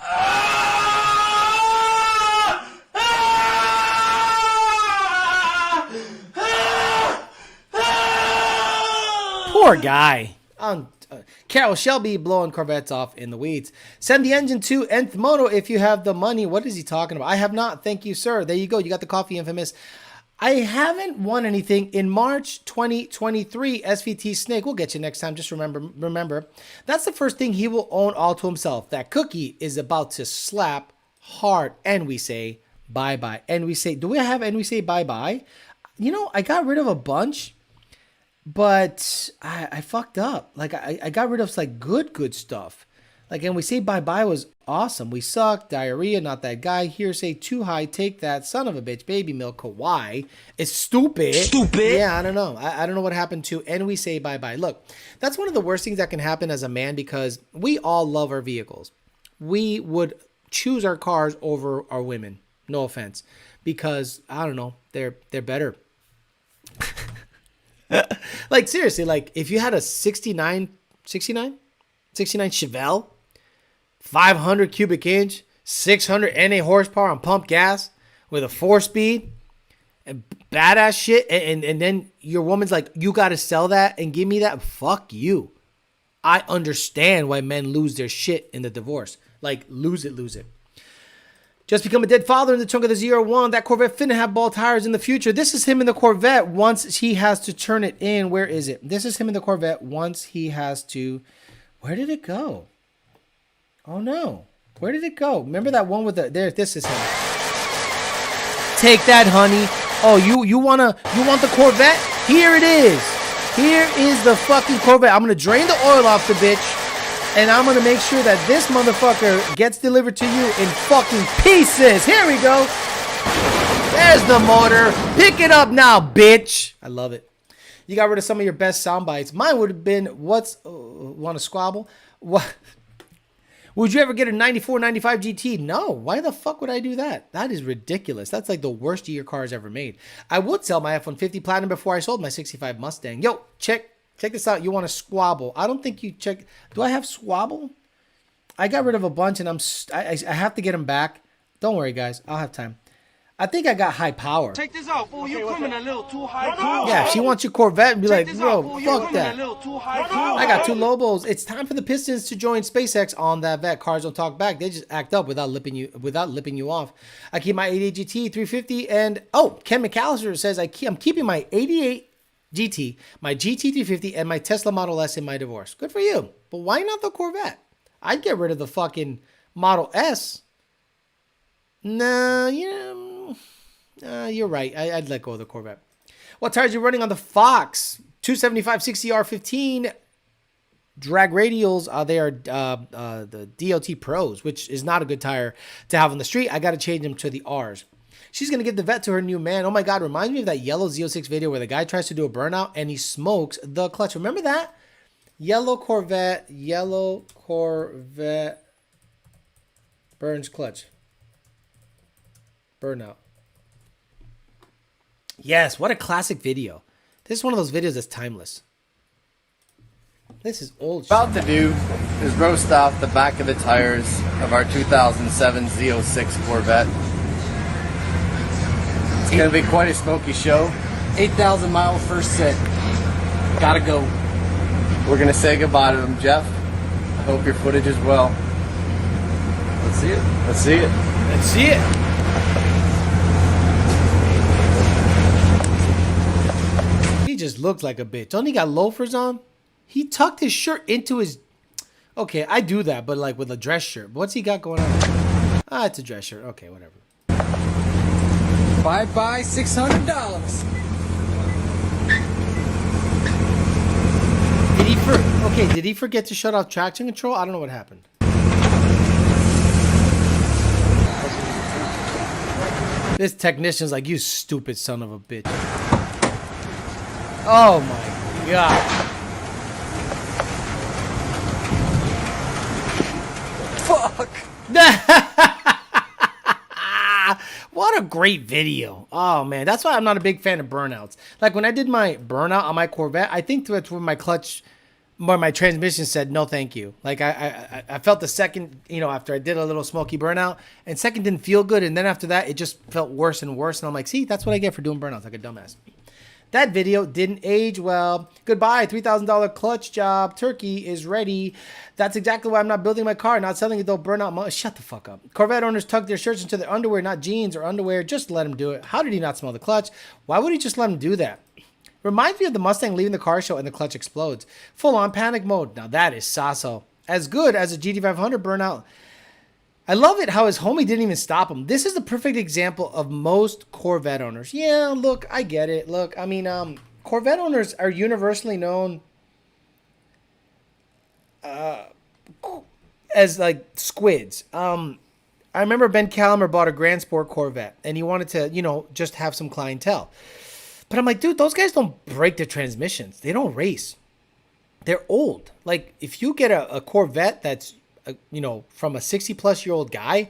Poor guy. Carol Shelby blowing Corvettes off in the weeds. Send the engine to Nth Moto if you have the money. What is he talking about? I have not. Thank you, sir. There you go. You got the coffee, Infamous. I haven't won anything in March 2023. SVT Snake. We'll get you next time. Just remember, that's the first thing he will own all to himself. That cookie is about to slap hard. And we say bye-bye. And we say, do we have and we say bye-bye? You know, I got rid of a bunch. But I fucked up. Like I got rid of like good stuff. Like, and we say bye-bye was awesome. We suck. Diarrhea, not that guy. Hearsay, too high. Take that. Son of a bitch. Baby milk. Kawaii. It's stupid. Stupid. Yeah, I don't know. I don't know what happened to. And we say bye-bye. Look, that's one of the worst things that can happen as a man because we all love our vehicles. We would choose our cars over our women. No offense. Because, I don't know, they're better. Like seriously, like if you had a 69 Chevelle, 500 cubic inch, 600 NA horsepower on pump gas with a 4-speed and badass shit, and then your woman's like, you got to sell that and give me that. Fuck you. I understand why men lose their shit in the divorce. Like lose it. Just become a dead father in the trunk of the ZR1. That Corvette finna have ball tires in the future. This is him in the Corvette once he has to turn it in. Where is it? This is him in the Corvette once he has to... Where did it go? Oh, no. Where did it go? Remember that one with the... There, this is him. Take that, honey. Oh, you want the Corvette? Here it is. Here is the fucking Corvette. I'm going to drain the oil off the bitch. And I'm going to make sure that this motherfucker gets delivered to you in fucking pieces. Here we go. There's the motor. Pick it up now, bitch. I love it. You got rid of some of your best sound bites. Mine would have been, want to squabble? What? Would you ever get a 94, 95 GT? No. Why the fuck would I do that? That is ridiculous. That's like the worst year cars ever made. I would sell my F-150 Platinum before I sold my 65 Mustang. Yo, check this out. You want to squabble. I don't think you check. Do I have squabble? I got rid of a bunch and I have to get them back. Don't worry, guys. I'll have time. I think I got high power. Check this out, fool. You coming a little too high power. Yeah, if she wants your Corvette, be like, bro, fuck that. I got 2 Lobos. It's time for the Pistons to join SpaceX on that vet. Cars don't talk back. They just act up without lipping you off. I keep my 88 GT 350 and Ken McAllister says I'm keeping my 88 GT, my GT 350, and my Tesla Model S in my divorce. Good for you. But why not the Corvette? I'd get rid of the fucking Model S. Nah, you're right. I'd let go of the Corvette. What tires are you running on the Fox? 275 60R15 drag radials. They are the DLT Pros, which is not a good tire to have on the street. I got to change them to the Rs. She's going to give the vet to her new man. Oh my God, reminds me of that yellow Z06 video where the guy tries to do a burnout and he smokes the clutch. Remember that? Yellow Corvette burns clutch. Burnout. Yes, what a classic video. This is one of those videos that's timeless. This is old shit. What I'm about to do is roast off the back of the tires of our 2007 Z06 Corvette. It's going to be quite a smoky show. 8,000 mile first sit. Gotta go. We're gonna say goodbye to him, Jeff. I hope your footage is well. Let's see it. Let's see it. Let's see it. He just looks like a bitch. Don't he got loafers on? He tucked his shirt into his... Okay, I do that, but like with a dress shirt. What's he got going on? Ah, it's a dress shirt. Okay, whatever. Bye-bye, $600. Did he forget to shut off traction control? I don't know what happened. This technician's like, you stupid son of a bitch. Oh my god. Fuck. What a great video. Oh man, that's why I'm not a big fan of burnouts. Like when I did my burnout on my Corvette, I think that's when my clutch, where my transmission said no thank you. Like I felt the second, you know, after I did a little smoky burnout, and second didn't feel good, and then after that it just felt worse and worse, and I'm like, see, that's what I get for doing burnouts like a dumbass. That video didn't age well. Goodbye, $3,000 clutch job. Turkey is ready. That's exactly why I'm not building my car, not selling it though. Burnout. Shut the fuck up. Corvette owners tuck their shirts into their underwear, not jeans or underwear. Just let him do it. How did he not smell the clutch? Why would he just let him do that? Reminds me of the Mustang leaving the car show and the clutch explodes. Full on panic mode. Now that is sasso. As good as a GT500 burnout. I love it how his homie didn't even stop him. This is the perfect example of most Corvette owners. Yeah, look, I get it. Look, I mean, Corvette owners are universally known as like squids. I remember Ben Calamer bought a Grand Sport Corvette and he wanted to, you know, just have some clientele. But I'm like, dude, those guys don't break their transmissions. They don't race. They're old. Like, if you get a Corvette that's, you know, from a 60-plus-year-old guy,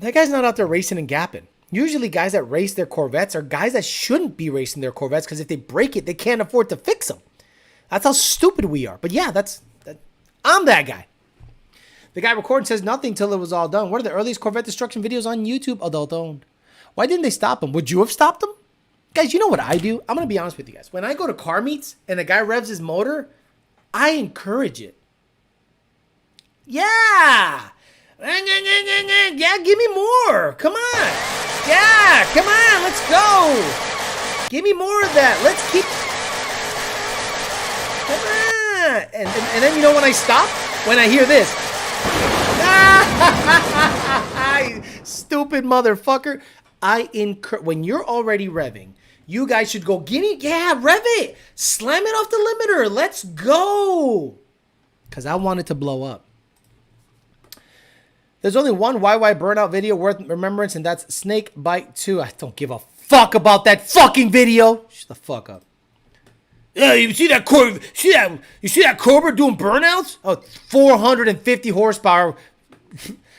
that guy's not out there racing and gapping. Usually guys that race their Corvettes are guys that shouldn't be racing their Corvettes because if they break it, they can't afford to fix them. That's how stupid we are. But yeah, I'm that guy. The guy recording says nothing till it was all done. What are the earliest Corvette destruction videos on YouTube? Adult owned. Why didn't they stop him? Would you have stopped him? Guys, you know what I do? I'm going to be honest with you guys. When I go to car meets and a guy revs his motor, I encourage it. Yeah. Yeah, give me more. Come on. Yeah, come on. Let's go. Give me more of that. Let's keep. Come on. And then, you know, when I stop? When I hear this. Stupid motherfucker. When you're already revving, you guys should go, rev it. Slam it off the limiter. Let's go. Because I want it to blow up. There's only one YY burnout video worth remembrance, and that's Snake Bite 2. I don't give a fuck about that fucking video. Shut the fuck up. Yeah, you see that You see that Cobra doing burnouts? Oh, 450 horsepower.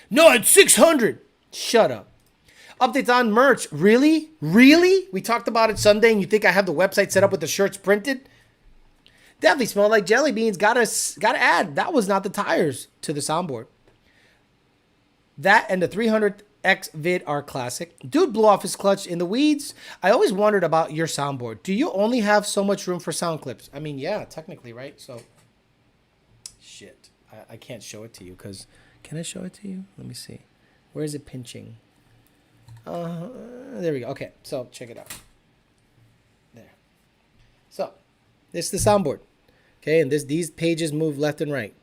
No, it's 600. Shut up. Updates on merch. Really? Really? We talked about it Sunday, and you think I have the website set up with the shirts printed? Definitely smell like jelly beans. Gotta add. That was not the tires to the soundboard. That and the 300X vid are classic. Dude blew off his clutch in the weeds. I always wondered about your soundboard. Do you only have so much room for sound clips? I mean, yeah, technically, right? So, shit. I can't show it to you because... Can I show it to you? Let me see. Where is it pinching? There we go. Okay, so check it out. There. So, this is the soundboard. Okay, and these pages move left and right.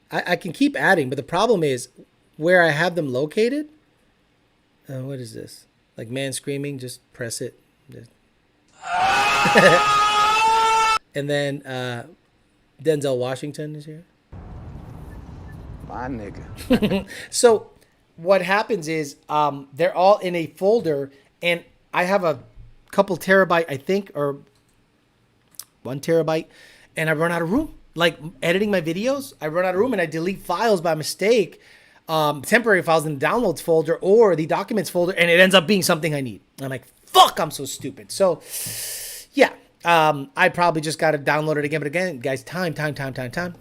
I can keep adding, but the problem is... where I have them located, what is this? Like man screaming, just press it. And then Denzel Washington is here. My nigga. So what happens is they're all in a folder, and I have a couple terabyte, I think, or 1 terabyte, and I run out of room. Like editing my videos, I run out of room and I delete files by mistake. Temporary files in the downloads folder or the documents folder, and it ends up being something I need. I'm like, fuck, I'm so stupid. So, yeah, I probably just got to download it again. But again, guys, time.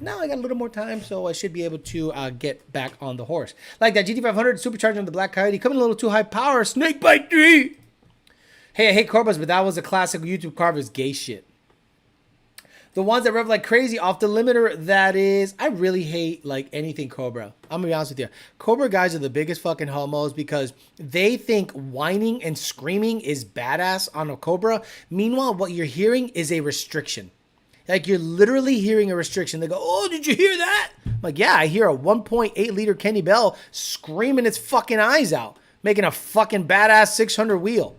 Now I got a little more time, so I should be able to get back on the horse. Like that GT500 supercharged on the Black Coyote, coming a little too high power. Snake Bite 3. Hey, I hate Corbus, but that was a classic YouTube Carver's gay shit. The ones that rev like crazy off the limiter, that is, I really hate like anything Cobra. I'm gonna be honest with you. Cobra guys are the biggest fucking homos because they think whining and screaming is badass on a Cobra. Meanwhile, what you're hearing is a restriction. Like you're literally hearing a restriction. They go, oh, did you hear that? I'm like, yeah, I hear a 1.8 liter Kenny Bell screaming its fucking eyes out, making a fucking badass 600 wheel.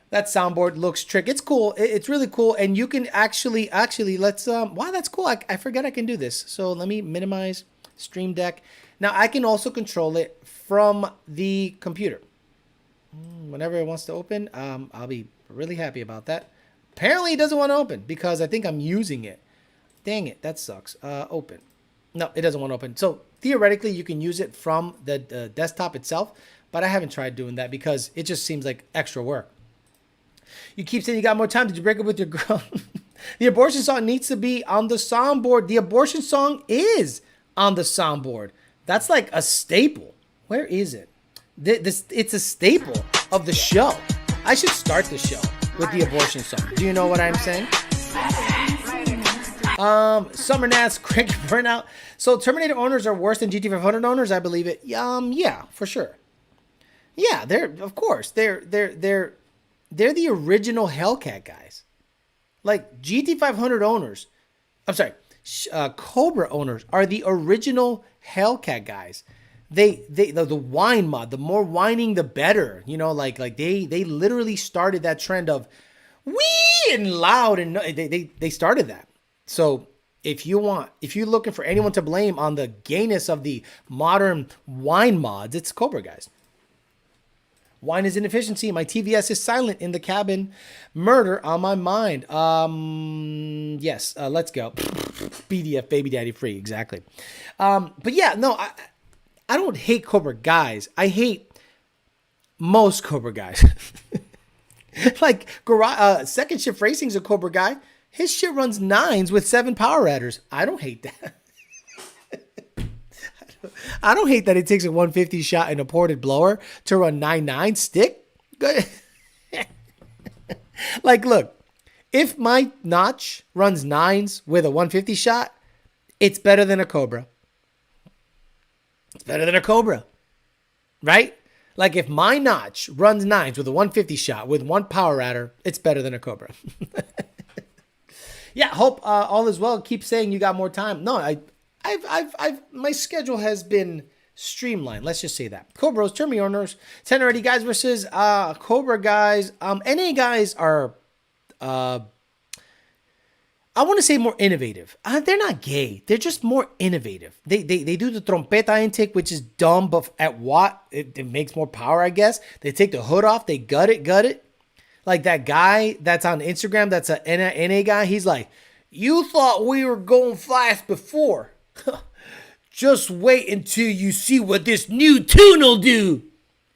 That soundboard looks trick. It's cool. It's really cool. And you can actually, let's, wow, that's cool. I forget I can do this. So let me minimize Stream Deck. Now I can also control it from the computer. Whenever it wants to open, I'll be really happy about that. Apparently it doesn't want to open because I think I'm using it. Dang it. That sucks. Open. No, it doesn't want to open. So theoretically you can use it from the desktop itself, but I haven't tried doing that because it just seems like extra work. You keep saying you got more time. Did you break up with your girl? The abortion song needs to be on the soundboard. The abortion song is on the soundboard. That's like a staple. Where is it? It's a staple of the show. I should start the show with the abortion song. Do you know what I'm saying? Summer Nats, Cranky Burnout. So Terminator owners are worse than GT500 owners, I believe it. Yeah, for sure. Yeah, they're the original Hellcat guys. Like GT500 owners, I'm sorry, Cobra owners are the original Hellcat guys. The whine mod, the more whining the better. You know, like they literally started that trend of wee and loud, and they started that. So if you're looking for anyone to blame on the gayness of the modern whine mods, it's Cobra guys. Wine is inefficiency. My TVS is silent in the cabin. Murder on my mind. Yes, let's go. BDF, baby daddy free. Exactly. But yeah, no, I don't hate Cobra guys. I hate most Cobra guys. Like, Second Shift Racing's a Cobra guy. His shit runs 9s with 7 power adders. I don't hate that. I don't hate that it takes a 150 shot and a ported blower to run 9.9 stick. Good. Like, look, if my notch runs 9s with a 150 shot, it's better than a Cobra. It's better than a Cobra, right? Like if my notch runs 9s with a 150 shot with 1 power adder, it's better than a Cobra. Yeah, hope all is well. Keep saying you got more time. No, my schedule has been streamlined. Let's just say that. Cobras, Termi owners, 10 guys versus Cobra guys. NA guys are, I want to say more innovative. They're not gay. They're just more innovative. They do the trompeta intake, which is dumb, but at watt, it makes more power, I guess. They take the hood off. They gut it. Like that guy that's on Instagram, that's a NA guy. He's like, you thought we were going fast before. Just wait until you see what this new tune will do.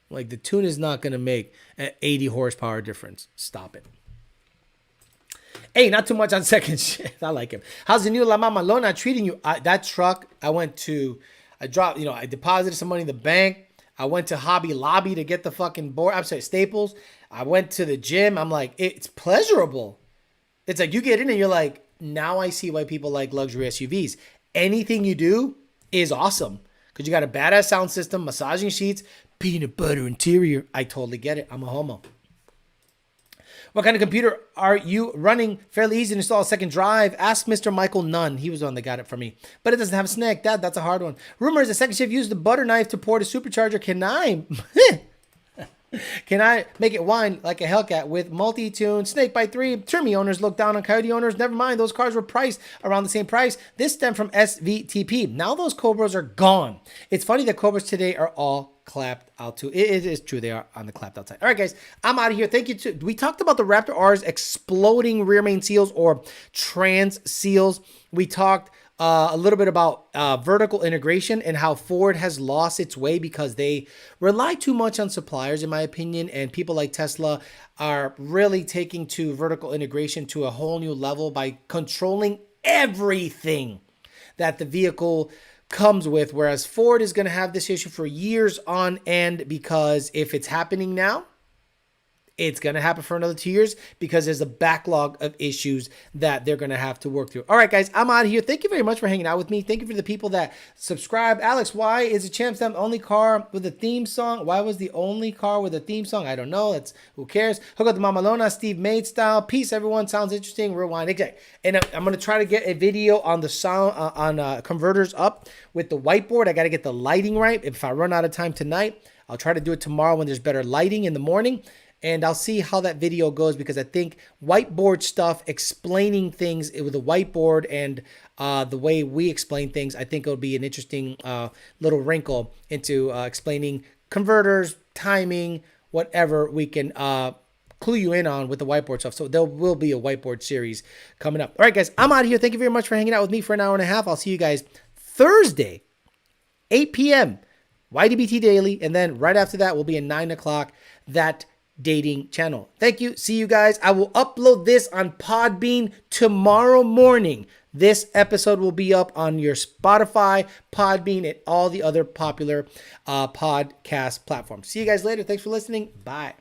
Like the tune is not going to make an 80 horsepower difference. Stop it. Hey, not too much on second shift. I like him. How's the new La Mama Lona treating you? That truck, I deposited some money in the bank. I went to Hobby Lobby to get the fucking board. I'm sorry, Staples. I went to the gym. I'm like, it's pleasurable. It's like you get in and you're like, now I see why people like luxury SUVs. Anything you do is awesome because you got a badass sound system, massaging sheets, peanut butter interior. I totally get it. I'm a homo. What kind of computer are you running? Fairly easy to install a second drive. Ask Mr. Michael Nunn. He was the one that got it for me. But it doesn't have a snake. That's a hard one. Rumors the second shift used the butter knife to pour the supercharger. Can I make it whine like a Hellcat with multi-tune? Snake by 3. Termi owners look down on Coyote owners. Never mind. Those cars were priced around the same price. This stemmed from SVTP. Now those Cobras are gone. It's funny that Cobras today are all clapped out too. It is true. They are on the clapped out side. All right, guys. I'm out of here. Thank you. We talked about the Raptor R's exploding rear main seals or trans seals. We talked a little bit about vertical integration and how Ford has lost its way because they rely too much on suppliers, in my opinion, and people like Tesla are really taking to vertical integration to a whole new level by controlling everything that the vehicle comes with, whereas Ford is going to have this issue for years on end because if it's happening now, It's going to happen for another 2 years because there's a backlog of issues that they're going to have to work through. All right, guys, I'm out of here. Thank you very much for hanging out with me. Thank you for the people that subscribe. Alex, why is the Champ Stamp the only car with a theme song? Why was the only car with a theme song? I don't know. Who cares? Hook up the Mamalona, Steve Maid style. Peace, everyone. Sounds interesting. Rewind. Exactly. And I'm going to try to get a video on the sound on converters up with the whiteboard. I got to get the lighting right. If I run out of time tonight, I'll try to do it tomorrow when there's better lighting in the morning. And I'll see how that video goes because I think whiteboard stuff, explaining things with a whiteboard and the way we explain things, I think it'll be an interesting little wrinkle into explaining converters, timing, whatever we can clue you in on with the whiteboard stuff. So there will be a whiteboard series coming up. All right, guys, I'm out of here. Thank you very much for hanging out with me for an hour and a half. I'll see you guys Thursday, 8 p.m., YDBT Daily. And then right after that will be at 9 o'clock, that dating channel. Thank you. See you guys. I will upload this on Podbean tomorrow morning. This episode will be up on your Spotify, Podbean, and all the other popular podcast platforms. See you guys later. Thanks for listening. Bye.